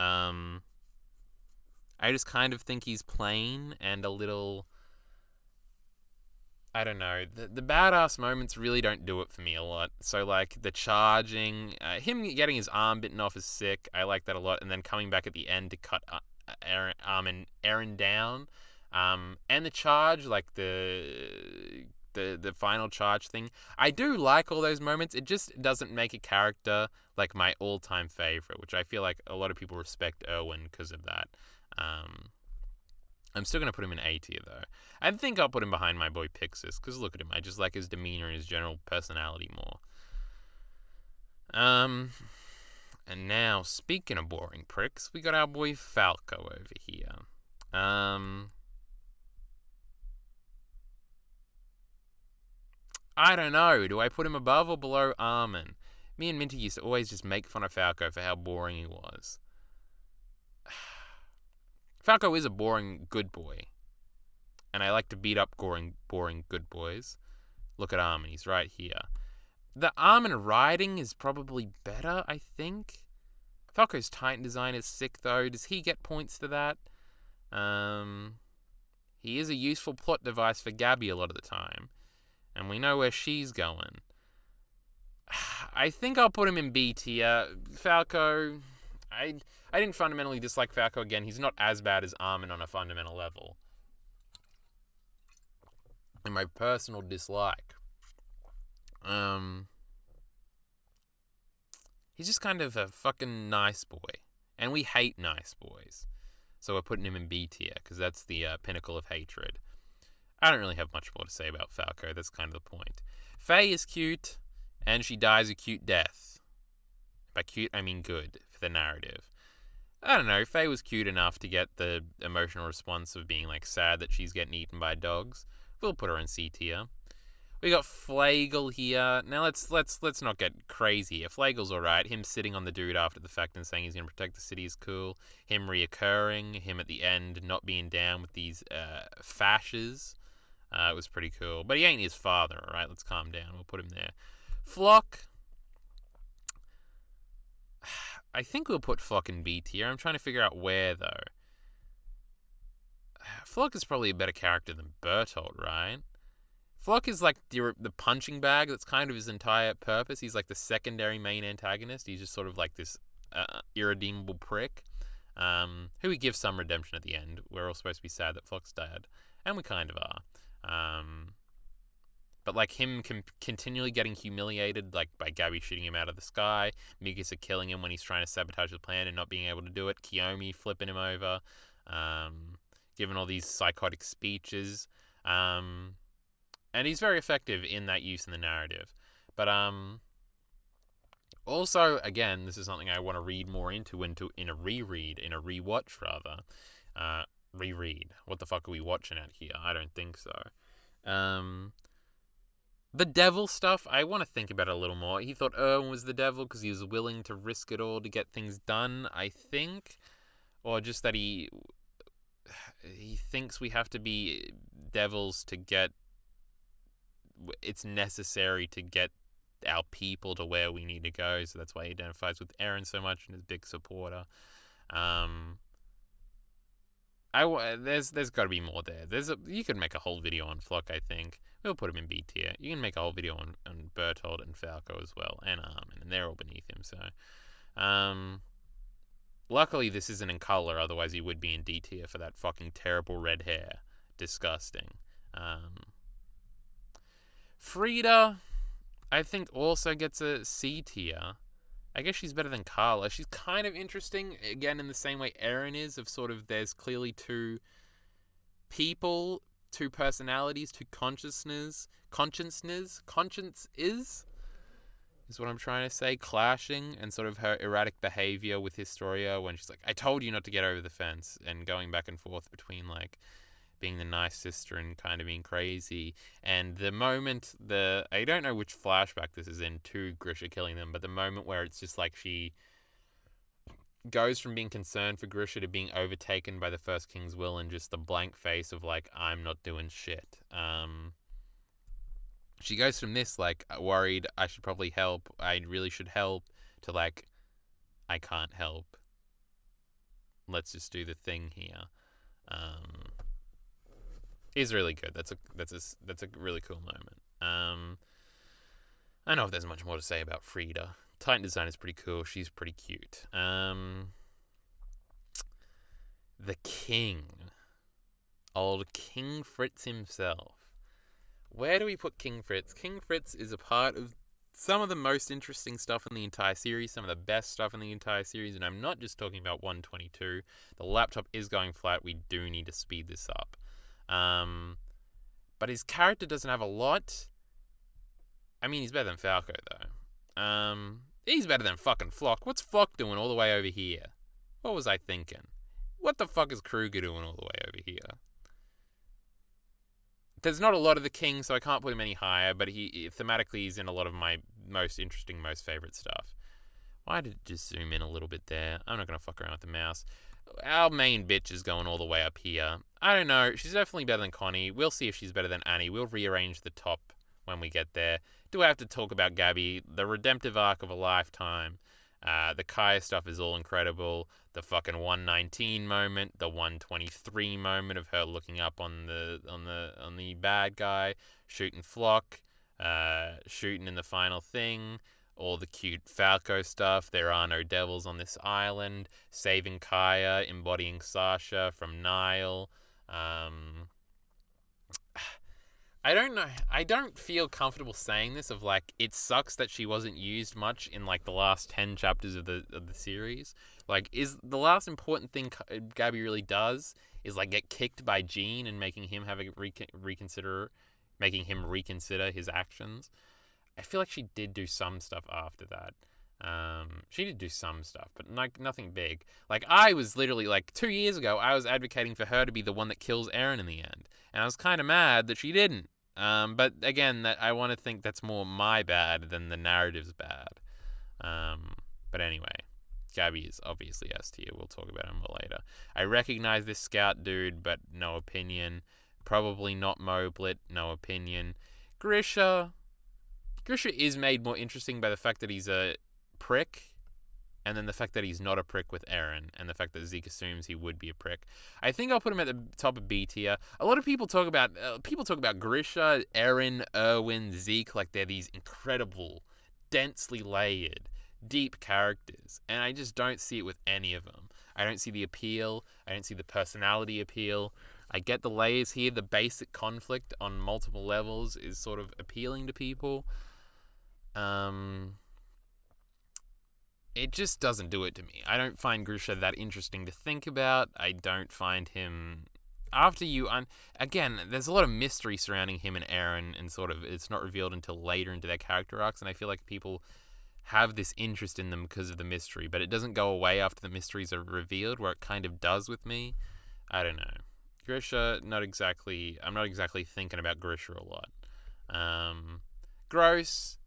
I just kind of think he's plain and a little, I don't know, the badass moments really don't do it for me a lot. So, like, the charging, him getting his arm bitten off is sick. I like that a lot. And then coming back at the end to cut Eren down. And the charge, like the final charge thing. I do like all those moments. It just doesn't make a character like my all-time favorite, which I feel like a lot of people respect Erwin because of that. I'm still going to put him in A tier, though. I think I'll put him behind my boy Pixis, because look at him. I just like his demeanor and his general personality more. And now, speaking of boring pricks, we got our boy Falco over here. I don't know. Do I put him above or below Armin? Me and Minty used to always just make fun of Falco for how boring he was. Falco is a boring good boy. And I like to beat up boring good boys. Look at Armin. He's right here. The Armin riding is probably better, I think. Falco's Titan design is sick, though. Does he get points for that? He is a useful plot device for Gabi a lot of the time. And we know where she's going. I think I'll put him in B tier. Falco, I didn't fundamentally dislike Falco again. He's not as bad as Armin on a fundamental level. And my personal dislike. he's just kind of a fucking nice boy. And we hate nice boys. So we're putting him in B tier, because that's the pinnacle of hatred. I don't really have much more to say about Falco. That's kind of the point. Faye is cute, and she dies a cute death. By cute, I mean good, for the narrative. I don't know, Faye was cute enough to get the emotional response of being, like, sad that she's getting eaten by dogs. We'll put her in C tier. We got Flagle here. Now let's not get crazy here. Flagle's alright. Him sitting on the dude after the fact and saying he's going to protect the city is cool. Him reoccurring. Him at the end not being down with these fasces. It was pretty cool. But he ain't his father, alright? Let's calm down. We'll put him there. Floch. I think we'll put Floch in B tier. I'm trying to figure out where, though. Floch is probably a better character than Bertolt, right? Floch is like the punching bag. That's kind of his entire purpose. He's like the secondary main antagonist. He's just sort of like this irredeemable prick who we give some redemption at the end. We're all supposed to be sad that Floch's dead, and we kind of are. But like him continually getting humiliated, like by Gabi shooting him out of the sky, Mikasa killing him when he's trying to sabotage the plan and not being able to do it, Kiyomi flipping him over, giving all these psychotic speeches. And he's very effective in that use in the narrative. But also, again, this is something I want to read more into in a reread, in a rewatch rather. Reread. What the fuck are we watching at here? I don't think so. The devil stuff, I want to think about it a little more. He thought Erwin was the devil because he was willing to risk it all to get things done, I think. Or just that he thinks we have to be devils to get... It's necessary to get our people to where we need to go, so that's why he identifies with Eren so much and is a big supporter. There's got to be more there. You could make a whole video on Floch, I think. We'll put him in B tier. You can make a whole video on Bertolt and Falco as well, and Armin, and they're all beneath him. So, luckily this isn't in color. Otherwise, he would be in D tier for that fucking terrible red hair. Disgusting. Frieda, I think, also gets a C tier. I guess she's better than Carla. She's kind of interesting, again, in the same way Eren is, of sort of there's clearly two people, two personalities, two conscience is what I'm trying to say, clashing, and sort of her erratic behavior with Historia when she's like, I told you not to get over the fence, and going back and forth between, like, being the nice sister and kind of being crazy. And the moment, I don't know which flashback this is in to Grisha killing them, but the moment where it's just like she goes from being concerned for Grisha to being overtaken by the First King's will and just the blank face of like, I'm not doing shit. She goes from this, like, worried, I should probably help, I really should help, to like, I can't help. Let's just do the thing here. Is really good. That's a really cool moment. I don't know if there's much more to say about Frieda. Titan design is pretty cool. She's pretty cute. The King. Old King Fritz himself. Where do we put King Fritz? King Fritz is a part of some of the most interesting stuff in the entire series, some of the best stuff in the entire series, and I'm not just talking about 122. The laptop is going flat. We do need to speed this up. But his character doesn't have a lot. I mean, he's better than Falco, though. He's better than fucking Floch. What's Floch doing all the way over here? What was I thinking? What the fuck is Kruger doing all the way over here? There's not a lot of the King, so I can't put him any higher, but he thematically is in a lot of my most interesting, most favorite stuff. Why did it just zoom in a little bit there? I'm not going to fuck around with the mouse. Our main bitch is going all the way up here. I don't know. She's definitely better than Connie. We'll see if she's better than Annie. We'll rearrange the top when we get there. Do I have to talk about Gabi? The redemptive arc of a lifetime. The Kaya stuff is all incredible. The fucking 119 moment, the 123 moment of her looking up on the bad guy, shooting Floch, shooting in the final thing. All the cute Falco stuff, there are no devils on this island, saving Kaya, embodying Sasha from Nile. I don't know. I don't feel comfortable saying this. Of like, it sucks that she wasn't used much in like the last 10 chapters of the series. Like, is the last important thing Gabi really does is like get kicked by Jean and making him have a making him reconsider his actions. I feel like she did do some stuff after that. She did do some stuff, but like nothing big. Like, I was literally like 2 years ago, I was advocating for her to be the one that kills Eren in the end, and I was kind of mad that she didn't. But again, that I want to think that's more my bad than the narrative's bad. But anyway, Gabi is obviously S tier. We'll talk about him more later. I recognize this scout dude, but no opinion. Probably not Moblit, no opinion. Grisha is made more interesting by the fact that he's a prick, and then the fact that he's not a prick with Eren, and the fact that Zeke assumes he would be a prick. I think I'll put him at the top of B tier. A lot of people talk about Grisha, Eren, Erwin, Zeke like they're these incredible, densely layered, deep characters, and I just don't see it with any of them. I don't see the appeal. I don't see the personality appeal. I get the layers here. The basic conflict on multiple levels is sort of appealing to people. It just doesn't do it to me. I don't find Grisha that interesting to think about. I don't find him... Again, there's a lot of mystery surrounding him and Eren, and sort of it's not revealed until later into their character arcs, and I feel like people have this interest in them because of the mystery, but it doesn't go away after the mysteries are revealed, where it kind of does with me. I don't know. Grisha, I'm not exactly thinking about Grisha a lot. Gross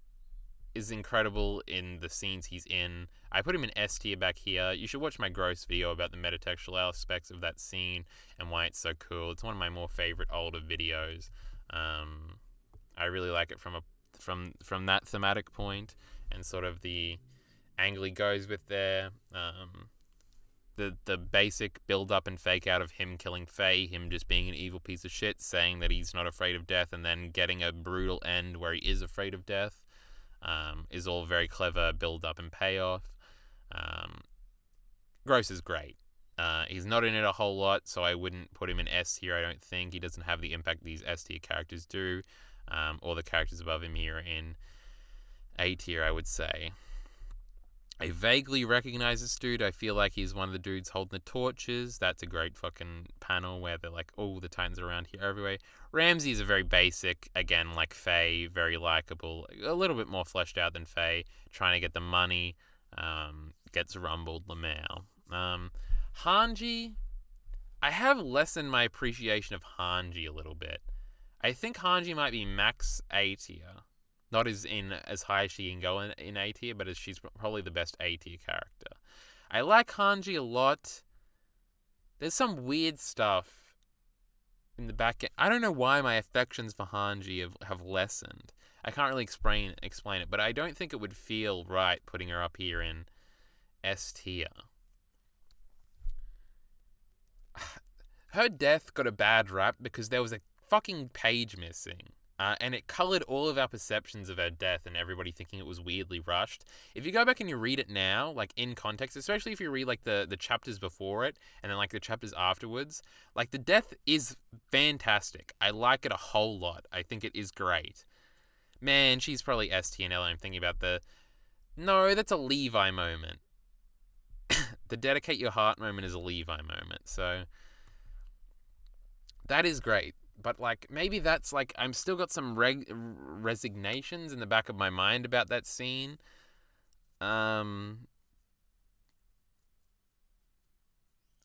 is incredible in the scenes he's in. I put him in S tier back here. You should watch my Gross video about the metatextual aspects of that scene and why it's so cool. It's one of my more favorite older videos. I really like it from that thematic point and sort of the angle he goes with there. The basic build up and fake out of him killing Faye, him just being an evil piece of shit, saying that he's not afraid of death, and then getting a brutal end where he is afraid of death. Is all very clever build up and payoff. Gross is great. He's not in it a whole lot, so I wouldn't put him in S tier. I don't think he doesn't have the impact these S tier characters do, or the characters above him here in A tier, I would say. I vaguely recognize this dude. I feel like he's one of the dudes holding the torches. That's a great fucking panel where they're like, oh, the Titans are around here everywhere. Ramzi is a very basic, again, like Faye, very likable, a little bit more fleshed out than Faye, trying to get the money, gets rumbled Lamau. Hanji, I have lessened my appreciation of Hanji a little bit. I think Hanji might be max A tier. Not as high as she can go in A tier, but as she's probably the best A tier character. I like Hanji a lot. There's some weird stuff in the back end. I don't know why my affections for Hanji have lessened. I can't really explain it, but I don't think it would feel right putting her up here in S tier. Her death got a bad rap because there was a fucking page missing. And it coloured all of our perceptions of her death and everybody thinking it was weirdly rushed. If you go back and you read it now, like in context, especially if you read like the chapters before it and then like the chapters afterwards, like the death is fantastic. I like it a whole lot. I think it is great. Man, she's probably S tier now. I'm thinking about no, that's a Levi moment. The dedicate your heart moment is a Levi moment. So that is great. But, like, maybe that's, like, I'm still got some resignations in the back of my mind about that scene. I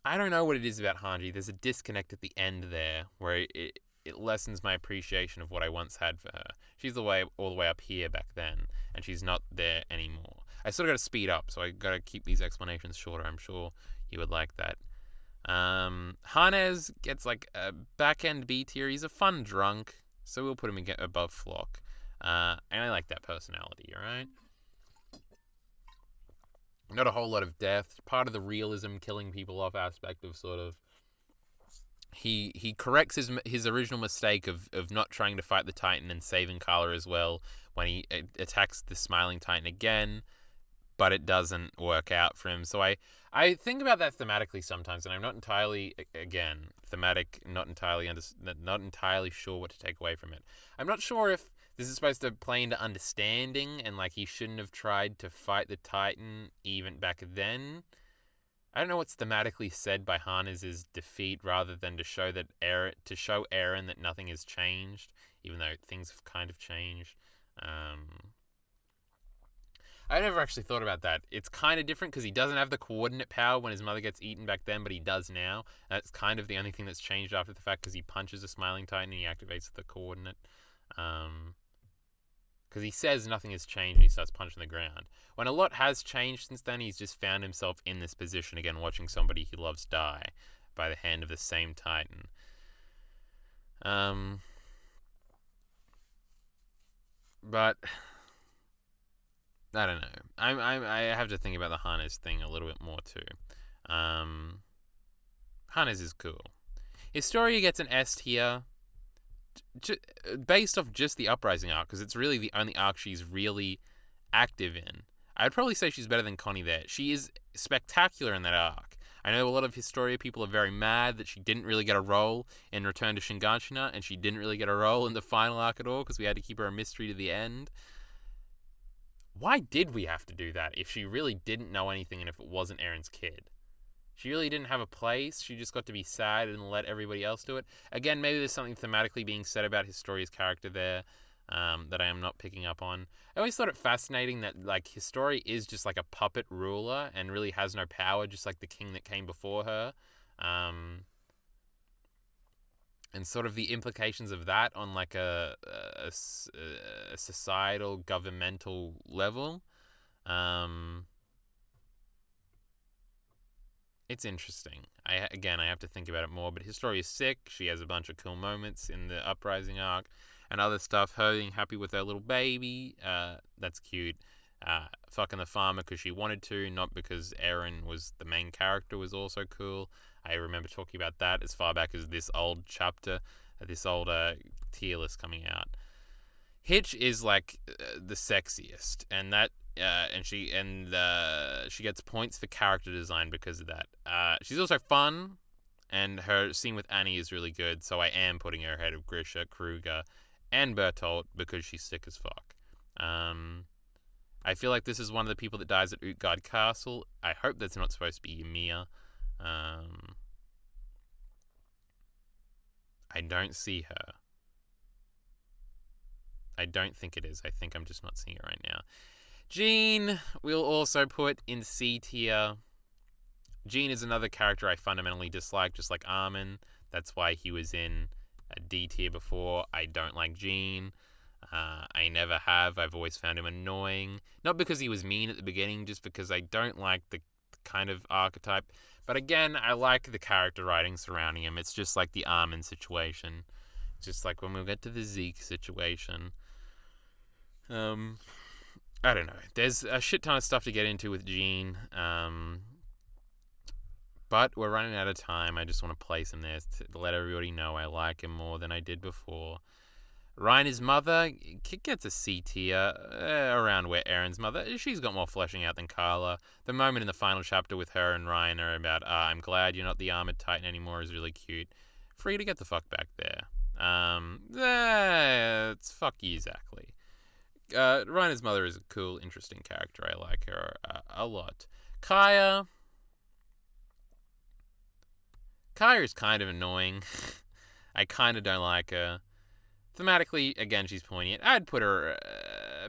don't know what it is about Hanji. There's a disconnect at the end there where it lessens my appreciation of what I once had for her. She's all the way up here back then, and she's not there anymore. I sort of got to speed up, so I got to keep these explanations shorter. I'm sure you would like that. Hanez gets like a back-end B tier. He's a fun drunk, so we'll put him above Floch. And I like that personality, alright? Not a whole lot of death. Part of the realism, killing people off aspect of sort of... He corrects his original mistake of not trying to fight the Titan and saving Carla as well when he attacks the Smiling Titan again. but it doesn't work out for him. So I think about that thematically sometimes, and I'm not entirely, again, thematic, not entirely sure what to take away from it. I'm not sure if this is supposed to play into understanding, and like he shouldn't have tried to fight the Titan even back then. I don't know what's thematically said by Hannes' defeat, rather than to show Eren that nothing has changed, even though things have kind of changed. I never actually thought about that. It's kind of different because he doesn't have the coordinate power when his mother gets eaten back then, but he does now. That's kind of the only thing that's changed after the fact, because he punches a Smiling Titan and he activates the coordinate. Because he says nothing has changed and he starts punching the ground. When a lot has changed since then, he's just found himself in this position again, watching somebody he loves die by the hand of the same Titan. But I don't know. I have to think about the Hannes thing a little bit more too. Hannes is cool. Historia gets an S tier, based off just the Uprising arc, because it's really the only arc she's really active in. I'd probably say she's better than Connie there. She is spectacular in that arc. I know a lot of Historia people are very mad that she didn't really get a role in Return to Shiganshina, and she didn't really get a role in the final arc at all, because we had to keep her a mystery to the end. Why did we have to do that if she really didn't know anything and if it wasn't Eren's kid? She really didn't have a place. She just got to be sad and let everybody else do it. Again, maybe there's something thematically being said about Historia's character there that I am not picking up on. I always thought it fascinating that like Historia is just like a puppet ruler and really has no power, just like the king that came before her. And sort of the implications of that on like a societal, governmental level. It's interesting. I have to think about it more, but Historia's sick. She has a bunch of cool moments in the Uprising arc and other stuff. Her being happy with her little baby, that's cute. Fucking the farmer because she wanted to, not because Eren was the main character, was also cool. I remember talking about that as far back as this old chapter, this old tier list coming out. Hitch is like the sexiest, and that she gets points for character design because of that. She's also fun, and her scene with Annie is really good. So I am putting her ahead of Grisha, Kruger, and Bertolt because she's sick as fuck. I feel like this is one of the people that dies at Utgard Castle. I hope that's not supposed to be Ymir. I don't see her. I don't think it is. I think I'm just not seeing it right now. Jean, we'll also put in C tier. Jean is another character I fundamentally dislike, just like Armin. That's why he was in a D tier before. I don't like Jean. I never have. I've always found him annoying. Not because he was mean at the beginning, just because I don't like the kind of archetype. But again, I like the character writing surrounding him. It's just like the Armin situation. Just like when we get to the Zeke situation. I don't know. There's a shit ton of stuff to get into with Jean. But we're running out of time. I just want to place him there to let everybody know I like him more than I did before. Reiner's mother gets a C tier, around where Eren's mother. She's got more fleshing out than Carla. The moment in the final chapter with her and Reiner about, I'm glad you're not the armored titan anymore is really cute. Frieda, get the fuck back there. It's fuck you, exactly. Reiner's mother is a cool, interesting character. I like her a lot. Kaya is kind of annoying. I kind of don't like her. Thematically, again, she's poignant. I'd put her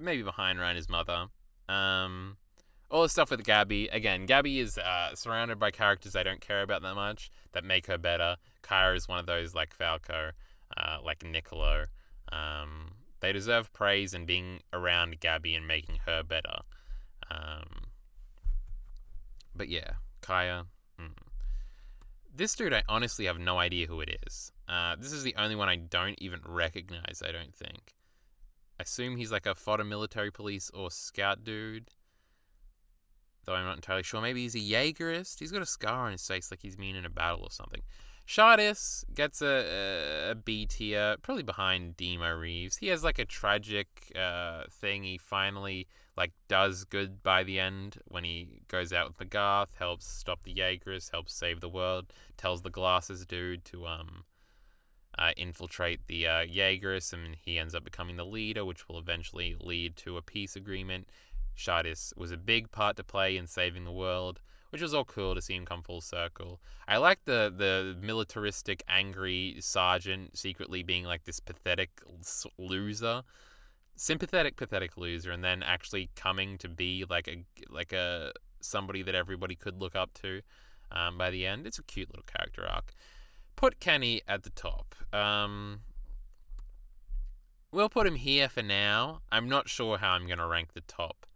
maybe behind Reiner's mother. All the stuff with Gabi. Again, Gabi is surrounded by characters I don't care about that much that make her better. Kaya is one of those like Falco, like Niccolo. They deserve praise and being around Gabi and making her better. But yeah, Kaya. This dude, I honestly have no idea who it is. This is the only one I don't even recognize, I don't think. I assume he's like a fodder military police or scout dude. though I'm not entirely sure. Maybe he's a Jaegerist? He's got a scar on his face like he's been in a battle or something. Shadis gets a B tier, probably behind Dimo Reeves. He has like a tragic thing. He finally does good by the end when he goes out with Magath, helps stop the Jaegerists, helps save the world, tells the glasses dude to infiltrate the Jaegerists, and he ends up becoming the leader, which will eventually lead to a peace agreement. Shadis was a big part to play in saving the world, which was all cool to see him come full circle. I like the militaristic, angry sergeant secretly being like this pathetic loser. Sympathetic, pathetic loser, and then actually coming to be like a somebody that everybody could look up to by the end. It's a cute little character arc. Put Kenny at the top. We'll put him here for now. I'm not sure how I'm going to rank the top.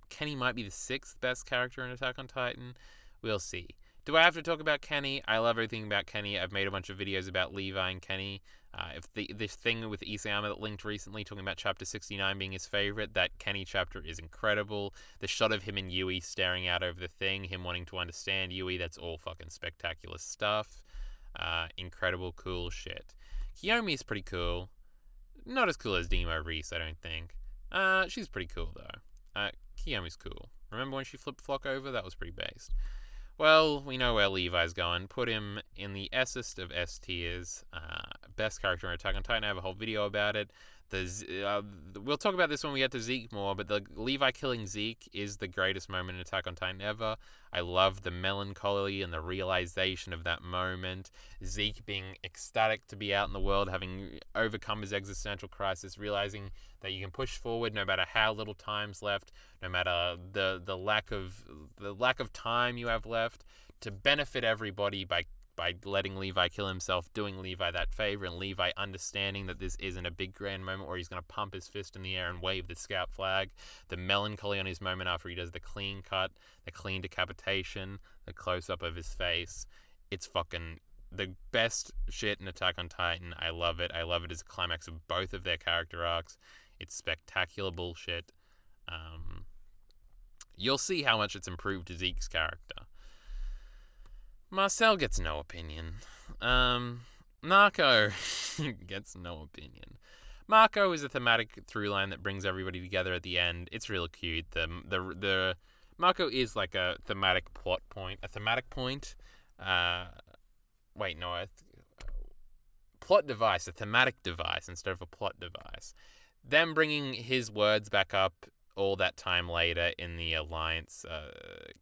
Kenny might be the 6th best character in Attack on Titan. We'll see. Do I have to talk about Kenny? I love everything about Kenny. I've made a bunch of videos about Levi and Kenny. If this thing with Isayama that linked recently, talking about chapter 69 being his favorite, that Kenny chapter is incredible. The shot of him and Yui staring out over the thing, him wanting to understand Yui, that's all fucking spectacular stuff. Incredible, cool shit. Kiyomi is pretty cool. Not as cool as Dimo Reeves, I don't think. She's pretty cool, though. Kiyomi's cool. Remember when she flipped Floch over? That was pretty based. Well, we know where Levi's going. Put him in the S-est of S tiers. Best character in Attack on Titan. I have a whole video about it. We'll talk about this when we get to Zeke more, but the Levi killing Zeke is the greatest moment in Attack on Titan ever. I love the melancholy and the realization of that moment. Zeke being ecstatic to be out in the world, having overcome his existential crisis, realizing that you can push forward no matter how little time's left, no matter the lack of time you have left, to benefit everybody by letting Levi kill himself, doing Levi that favor, and Levi understanding that this isn't a big grand moment where he's going to pump his fist in the air and wave the scout flag. The melancholy on his moment after he does the clean cut, the clean decapitation, the close-up of his face. It's fucking the best shit in Attack on Titan. I love it. I love it as a climax of both of their character arcs. It's spectacular bullshit. You'll see how much it's improved Zeke's character. Marcel gets no opinion. Marco gets no opinion. Marco is a thematic through line that brings everybody together at the end. It's really cute. The Marco is like a thematic plot point. A thematic point. Plot device. A thematic device instead of a plot device. Them bringing his words back up all that time later in the Alliance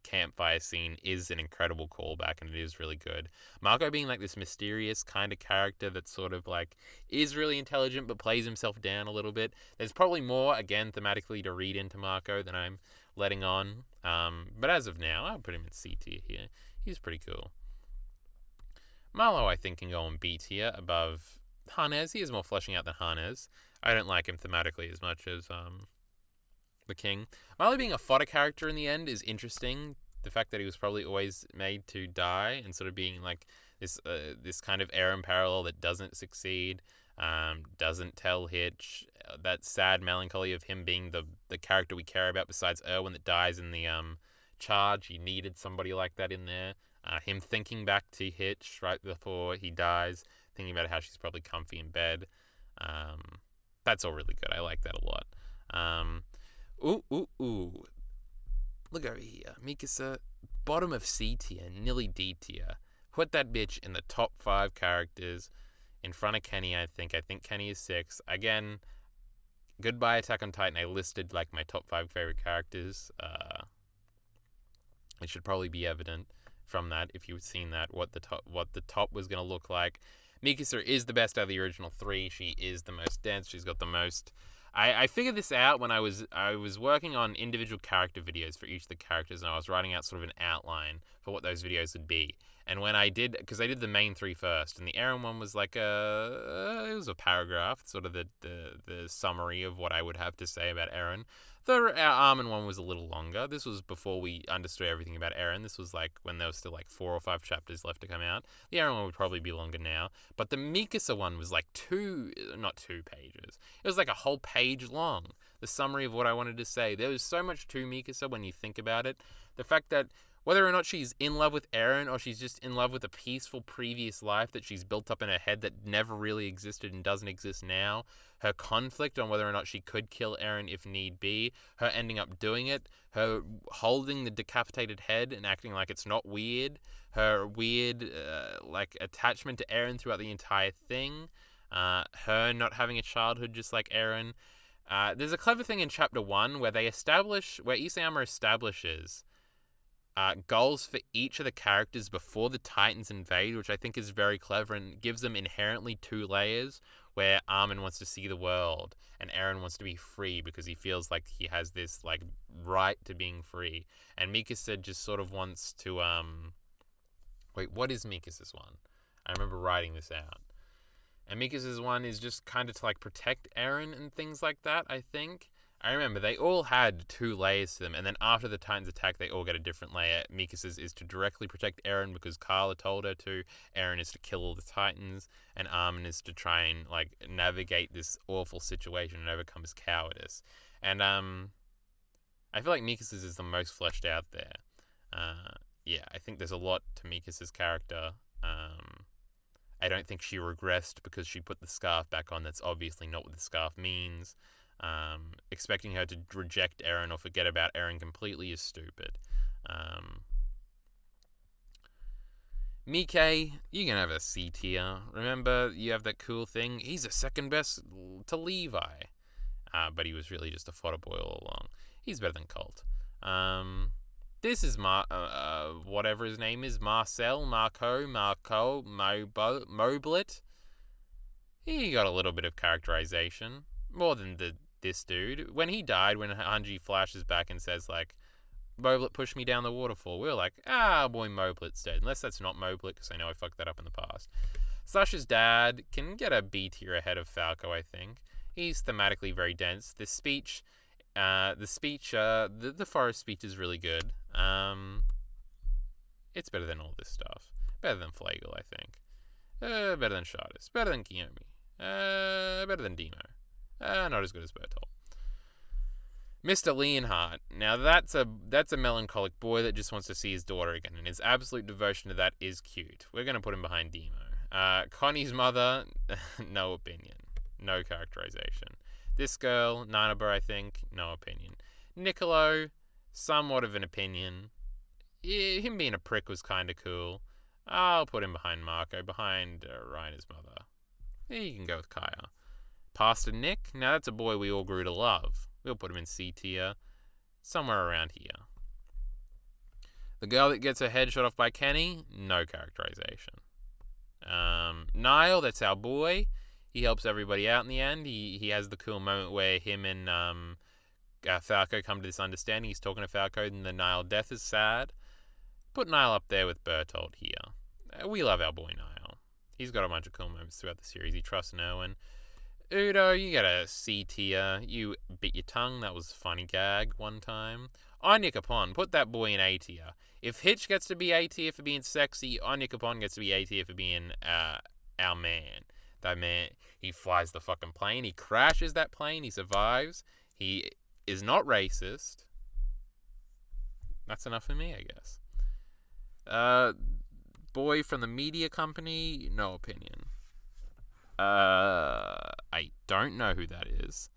campfire scene is an incredible callback, and it is really good. Marco being like this mysterious kind of character that sort of like is really intelligent but plays himself down a little bit. There's probably more, again, thematically to read into Marco than I'm letting on. But as of now, I'll put him in C tier here. He's pretty cool. Marlo, I think, can go on B tier above Hannes. He is more fleshing out than Hannes. I don't like him thematically as much as the king. Marlo being a fodder character in the end is interesting. The fact that he was probably always made to die and sort of being like this kind of Eren parallel that doesn't succeed, doesn't tell Hitch. That sad melancholy of him being the character we care about besides Erwin that dies in the charge. He needed somebody like that in there. Him thinking back to Hitch right before he dies, thinking about how she's probably comfy in bed. That's all really good. I like that a lot. Ooh. Look over here. Mikasa, bottom of C tier, nearly D tier. Put that bitch in the top 5 characters in front of Kenny, I think. I think Kenny is 6. Again, goodbye Attack on Titan. I listed like my top 5 favorite characters. It should probably be evident from that, if you've seen that, what the top was going to look like. Mikasa is the best out of the original 3. She is the most dense. She's got the most... I figured this out when I was working on individual character videos for each of the characters, and I was writing out sort of an outline for what those videos would be. And when I did, because I did the main 3 first, and the Eren one was like it was a paragraph, sort of the summary of what I would have to say about Eren. The Armin one was a little longer. This was before we understood everything about Eren. This was like when there was still like 4 or 5 chapters left to come out. The Eren one would probably be longer now. But the Mikasa one was like not 2 pages. It was like a whole page long. The summary of what I wanted to say. There was so much to Mikasa when you think about it. The fact that whether or not she's in love with Eren or she's just in love with a peaceful previous life that she's built up in her head that never really existed and doesn't exist now, her conflict on whether or not she could kill Eren if need be, her ending up doing it, her holding the decapitated head and acting like it's not weird, her weird attachment to Eren throughout the entire thing, her not having a childhood just like Eren. There's a clever thing in chapter 1 where Isayama establishes goals for each of the characters before the Titans invade, which I think is very clever and gives them inherently 2 layers, where Armin wants to see the world and Eren wants to be free because he feels like he has this like right to being free, and Mikasa just sort of wants to wait, what is Mikasa's one? I remember writing this out. And Mikasa's one is just kind of to like protect Eren and things like that, I think. I remember they all had 2 layers to them, and then after the Titans attack, they all get a different layer. Mikasa's is to directly protect Eren because Carla told her to. Eren is to kill all the Titans, and Armin is to try and like navigate this awful situation and overcome his cowardice. And I feel like Mikasa's is the most fleshed out there. I think there's a lot to Mikasa's character. I don't think she regressed because she put the scarf back on. That's obviously not what the scarf means. Expecting her to reject Eren or forget about Eren completely is stupid. Mike, you can have a C tier. Remember, you have that cool thing. He's a second best to Levi. But he was really just a fodder boy all along. He's better than Colt. This is whatever his name is, Marcel, Moblit. He got a little bit of characterization. More than this dude. When he died, when Hanji flashes back and says, like, Moblit pushed me down the waterfall, we were like, boy, Moblit's dead. Unless that's not Moblit, because I know I fucked that up in the past. Sasha's dad can get a B tier ahead of Falco, I think. He's thematically very dense. The forest speech is really good. It's better than all this stuff. Better than Flagel, I think. Better than Shadis. Better than Kiyomi. Better than Dimo. Not as good as Bertolt. Mr. Leonhardt. Now that's a melancholic boy that just wants to see his daughter again, and his absolute devotion to that is cute. We're going to put him behind Dimo. Connie's mother, no opinion. No characterization. This girl, Nanaba, I think, no opinion. Niccolo, somewhat of an opinion. Him being a prick was kind of cool. I'll put him behind Marco, behind Reiner's mother. You can go with Kaya. Pastor Nick, now that's a boy we all grew to love. We'll put him in C tier, somewhere around here. The girl that gets her head shot off by Kenny, no characterization. Nile, that's our boy. He helps everybody out in the end. He has the cool moment where him and Falco come to this understanding. He's talking to Falco, and the Nile death is sad. Put Nile up there with Bertolt here. We love our boy Nile. He's got a bunch of cool moments throughout the series. He trusts Erwin. Udo, you get a C tier. You bit your tongue. That was a funny gag one time. Onyankopon, put that boy in A tier. If Hitch gets to be A tier for being sexy, Onyankopon gets to be A tier for being our man. That man, he flies the fucking plane. He crashes that plane. He survives. He is not racist. That's enough for me, I guess. Boy from the media company, no opinion. I don't know who that is.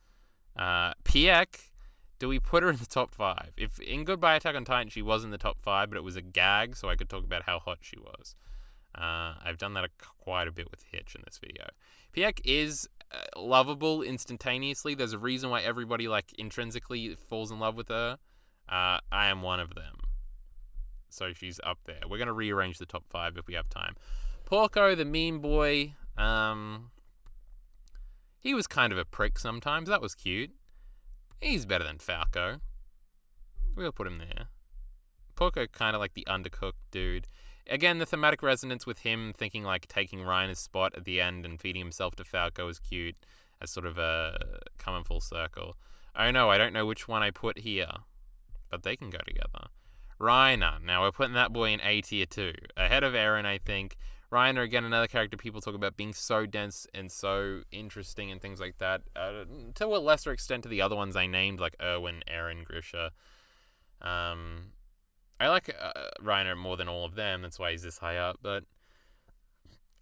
Pieck, do we put her in the top 5? If in Goodbye Attack on Titan she was in the top 5, but it was a gag, so I could talk about how hot she was. I've done that quite a bit with Hitch in this video. Pieck is lovable instantaneously. There's a reason why everybody like intrinsically falls in love with her. I am one of them. So she's up there. We're going to rearrange the top 5 if we have time. Porco, the meme boy. He was kind of a prick sometimes. That was cute. He's better than Falco. We'll put him there. Porco kind of like the undercooked dude. Again, the thematic resonance with him thinking like taking Reiner's spot at the end and feeding himself to Falco is cute as sort of a coming full circle. Oh no, I don't know which one I put here, but they can go together. Reiner. Now we're putting that boy in A tier too. Ahead of Eren, I think. Reiner, again, another character people talk about being so dense and so interesting and things like that. To a lesser extent to the other ones I named, like Erwin, Eren, Grisha. I like Reiner more than all of them. That's why he's this high up. But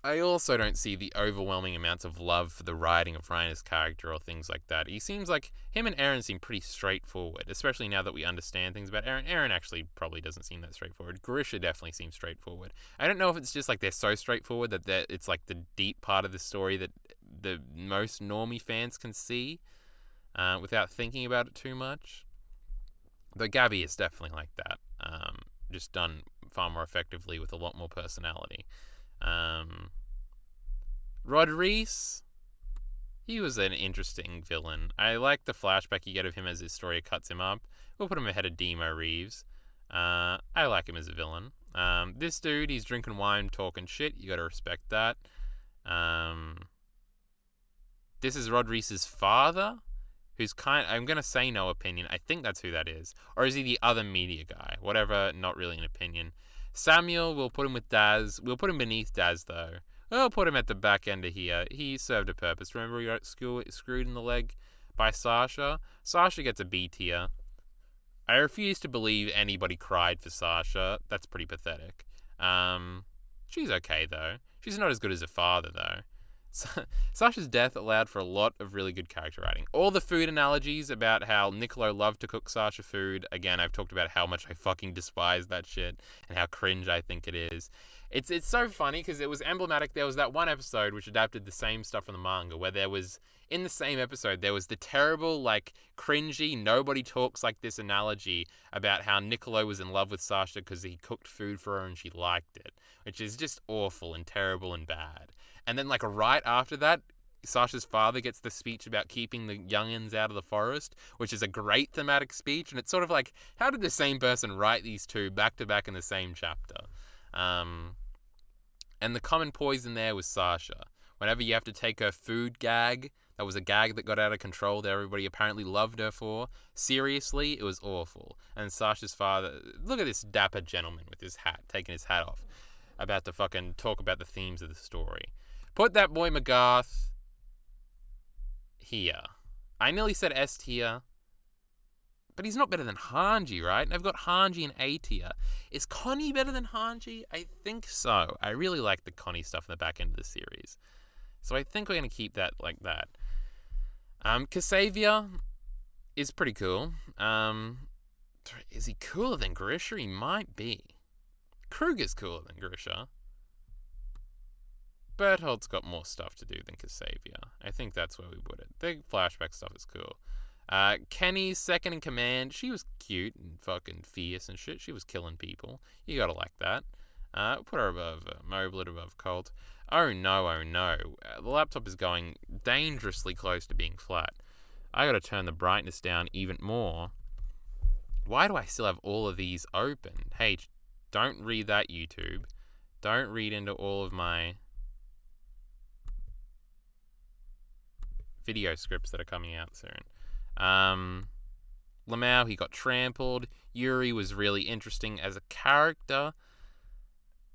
I also don't see the overwhelming amounts of love for the writing of Reiner's character or things like that. He seems like him and Eren seem pretty straightforward, especially now that we understand things about Eren. Eren actually probably doesn't seem that straightforward. Grisha definitely seems straightforward. I don't know if it's just like they're so straightforward that it's like the deep part of the story that the most normie fans can see without thinking about it too much. But Gabi is definitely like that. Just done far more effectively with a lot more personality. Reiss, he was an interesting villain. I like the flashback you get of him as Historia cuts him up. We'll put him ahead of Dimo Reeves. I like him as a villain. This dude, he's drinking wine, talking shit. You gotta respect that. This is Reiss's father, who's I'm gonna say no opinion. I think that's who that is. Or is he the other media guy? Whatever, not really an opinion. Samuel, we'll put him with Daz. We'll put him beneath Daz, though. We'll put him at the back end of here. He served a purpose. Remember he got screwed in the leg by Sasha? Sasha gets a B tier. I refuse to believe anybody cried for Sasha. That's pretty pathetic. She's okay, though. She's not as good as her father, though. Sasha's death allowed for a lot of really good character writing. All the food analogies about how Niccolo loved to cook Sasha food. Again, I've talked about how much I fucking despise that shit and how cringe I think it is. It's so funny because it was emblematic. There was that one episode which adapted the same stuff from the manga where there was, in the same episode, there was the terrible, like, cringy, nobody talks like this analogy about how Niccolo was in love with Sasha because he cooked food for her and she liked it, which is just awful and terrible and bad. And then, like, right after that, Sasha's father gets the speech about keeping the youngins out of the forest, which is a great thematic speech. And it's sort of like, how did the same person write these two back to back in the same chapter? And the common poison there was Sasha. Whenever you have to take her food gag, that was a gag that got out of control that everybody apparently loved her for. Seriously, it was awful. And Sasha's father, look at this dapper gentleman with his hat, taking his hat off, about to fucking talk about the themes of the story. Put that boy McGarth here. I nearly said S tier, but he's not better than Hanji, right? And I've got Hanji in A tier. Is Connie better than Hanji? I think so. I really like the Connie stuff in the back end of the series. So I think we're going to keep that like that. Kasavier is pretty cool. Is he cooler than Grisha? He might be. Kruger's cooler than Grisha. Bertolt's got more stuff to do than Kasavier. I think that's where we put it. The flashback stuff is cool. Kenny's second in command. She was cute and fucking fierce and shit. She was killing people. You gotta like that. Put her above Moblit, above Colt. Oh no, oh no. The laptop is going dangerously close to being flat. I gotta turn the brightness down even more. Why do I still have all of these open? Hey, don't read that, YouTube. Don't read into all of my video scripts that are coming out soon. Lamau, he got trampled. Yuri was really interesting as a character.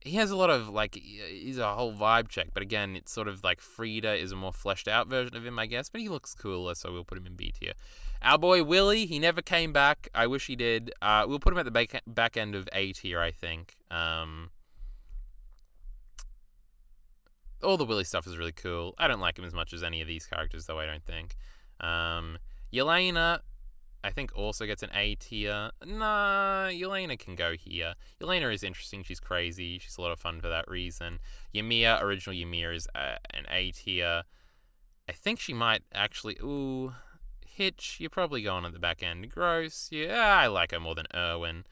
He has a lot of, like, he's a whole vibe check, but again, it's sort of like Frieda is a more fleshed out version of him, I guess, but he looks cooler, so we'll put him in B tier. Our boy Willie, he never came back. I wish he did. We'll put him at the back end of A tier, I think. All the Willie stuff is really cool. I don't like him as much as any of these characters, though, I don't think. Yelena, I think, also gets an A tier. Nah, Yelena can go here. Yelena is interesting. She's crazy. She's a lot of fun for that reason. Ymir, original Ymir, is an A tier. I think she might actually... Ooh, Hitch, you're probably going at the back end. Gross. Yeah, I like her more than Erwin.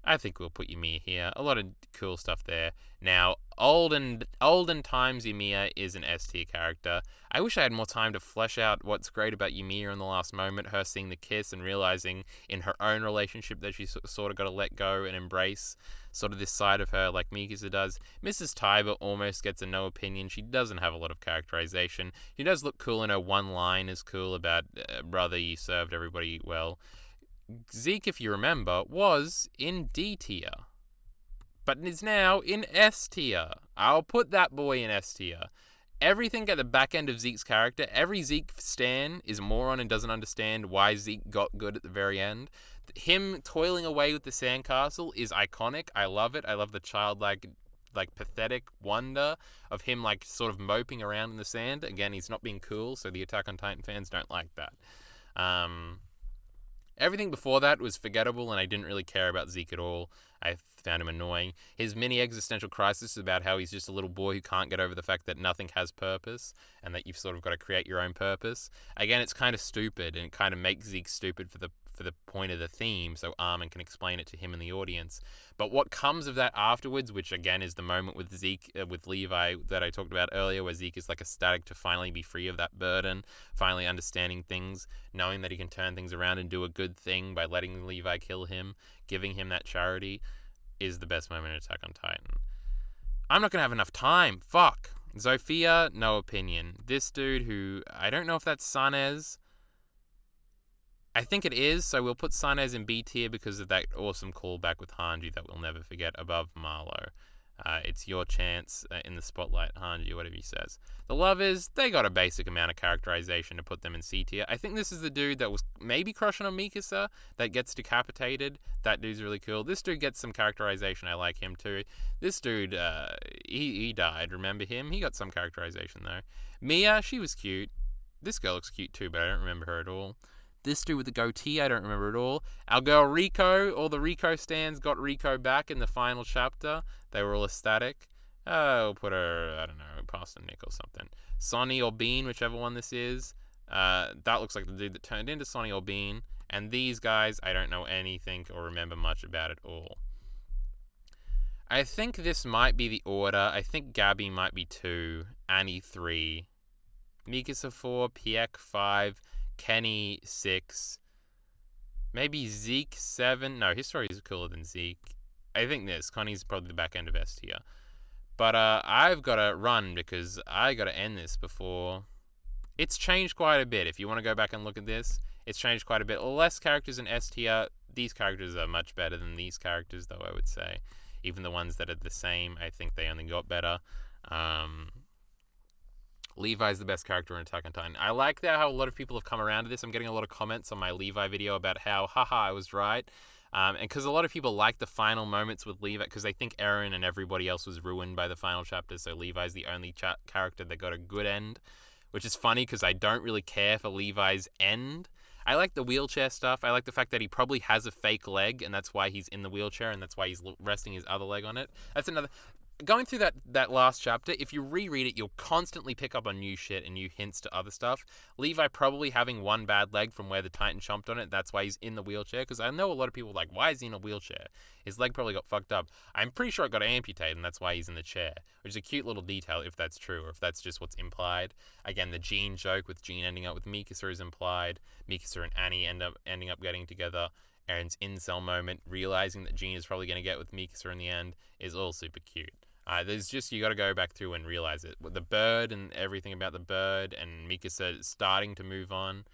I think we'll put Ymir here. A lot of cool stuff there. Now, olden times Ymir is an S tier character. I wish I had more time to flesh out what's great about Ymir in the last moment, her seeing the kiss and realizing in her own relationship that she sort of got to let go and embrace sort of this side of her like Mikasa does. Mrs. Tiber almost gets a no opinion. She doesn't have a lot of characterization. She does look cool, and her one line is cool about, brother, you served everybody well. Zeke, if you remember, was in D tier, but is now in S tier. I'll put that boy in S tier. Everything at the back end of Zeke's character, every Zeke stan is a moron and doesn't understand why Zeke got good at the very end. Him toiling away with the sandcastle is iconic. I love it. I love the childlike, pathetic wonder of him, sort of moping around in the sand. Again, he's not being cool, so the Attack on Titan fans don't like that. Everything before that was forgettable, and I didn't really care about Zeke at all. I found him annoying. His mini existential crisis is about how he's just a little boy who can't get over the fact that nothing has purpose, and that you've sort of got to create your own purpose. Again, it's kind of stupid, and it kind of makes Zeke stupid for the point of the theme, so Armin can explain it to him and the audience. But what comes of that afterwards, which again is the moment with Zeke, with Levi that I talked about earlier, where Zeke is ecstatic to finally be free of that burden, finally understanding things, knowing that he can turn things around and do a good thing by letting Levi kill him, giving him that charity, is the best moment in Attack on Titan. I'm not going to have enough time. Fuck. Zofia, no opinion. This dude who, I don't know if that's Sanez. I think it is, so we'll put Sanez in B tier because of that awesome callback with Hanji that we'll never forget, above Marlowe. It's your chance in the spotlight, Hanji, whatever he says. The Lovers, they got a basic amount of characterization to put them in C tier. I think this is the dude that was maybe crushing on Mikasa that gets decapitated. That dude's really cool. This dude gets some characterization. I like him too. This dude, he died. Remember him? He got some characterization though. Mia, she was cute. This girl looks cute too, but I don't remember her at all. This dude with the goatee, I don't remember at all. Our girl Rico, all the Rico stans got Rico back in the final chapter. They were all ecstatic. We'll put her, I don't know, past a Nick or something. Sonny or Bean, whichever one this is. That looks like the dude that turned into Sonny or Bean. And these guys, I don't know anything or remember much about at all. I think this might be the order. I think Gabi might be 2, Annie 3, Mikasa 4, Pieck 5, Kenny 6, maybe Zeke 7. No, his story is cooler than Zeke. I think Connie's probably the back end of S tier. But I've got to run because I got to end this before. It's changed quite a bit. If you want to go back and look at this, it's changed quite a bit. Less characters in S tier. These characters are much better than these characters, though, I would say. Even the ones that are the same, I think they only got better. Levi's the best character in Attack on Titan. I like that how a lot of people have come around to this. I'm getting a lot of comments on my Levi video about how, haha, I was right. And because a lot of people like the final moments with Levi, because they think Eren and everybody else was ruined by the final chapter, so Levi's the only character that got a good end, which is funny because I don't really care for Levi's end. I like the wheelchair stuff. I like the fact that he probably has a fake leg, and that's why he's in the wheelchair, and that's why he's resting his other leg on it. That's another... Going through that last chapter, if you reread it, you'll constantly pick up on new shit and new hints to other stuff. Levi probably having one bad leg from where the Titan chomped on it, that's why he's in the wheelchair, because I know a lot of people are like, why is he in a wheelchair? His leg probably got fucked up. I'm pretty sure it got amputated, and that's why he's in the chair, which is a cute little detail if that's true, or if that's just what's implied. Again, the Jean joke with Jean ending up with Mikasa is implied. Mikasa and Annie ending up getting together. Eren's incel moment, realizing that Jean is probably going to get with Mikasa in the end, is all super cute. There's just, you got to go back through and realize it. With the bird and everything about the bird and Mikasa starting to move on.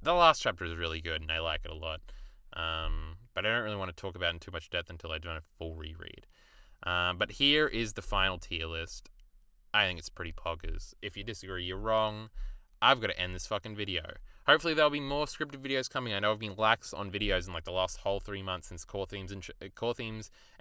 The last chapter is really good and I like it a lot. But I don't really want to talk about it in too much depth until I've done a full reread. But here is the final tier list. I think it's pretty poggers. If you disagree, you're wrong. I've got to end this fucking video. Hopefully there'll be more scripted videos coming. I know I've been lax on videos in the last whole 3 months since Core Themes and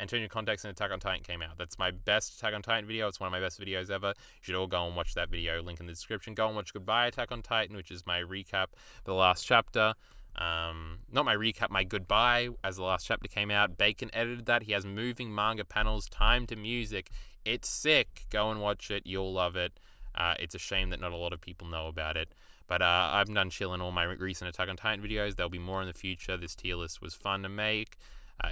Turn Your Context and Attack on Titan came out. That's my best Attack on Titan video. It's one of my best videos ever. You should all go and watch that video. Link in the description. Go and watch Goodbye Attack on Titan, which is my recap for the last chapter. Not my recap, my goodbye as the last chapter came out. Bacon edited that. He has moving manga panels, time to music. It's sick. Go and watch it. You'll love it. It's a shame that not a lot of people know about it. But I'm done chilling all my recent Attack on Titan videos. There'll be more in the future. This tier list was fun to make.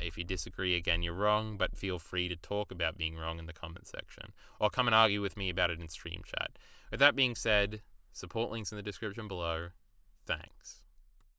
If you disagree, again, you're wrong, but feel free to talk about being wrong in the comment section. Or come and argue with me about it in stream chat. With that being said, support links in the description below. Thanks.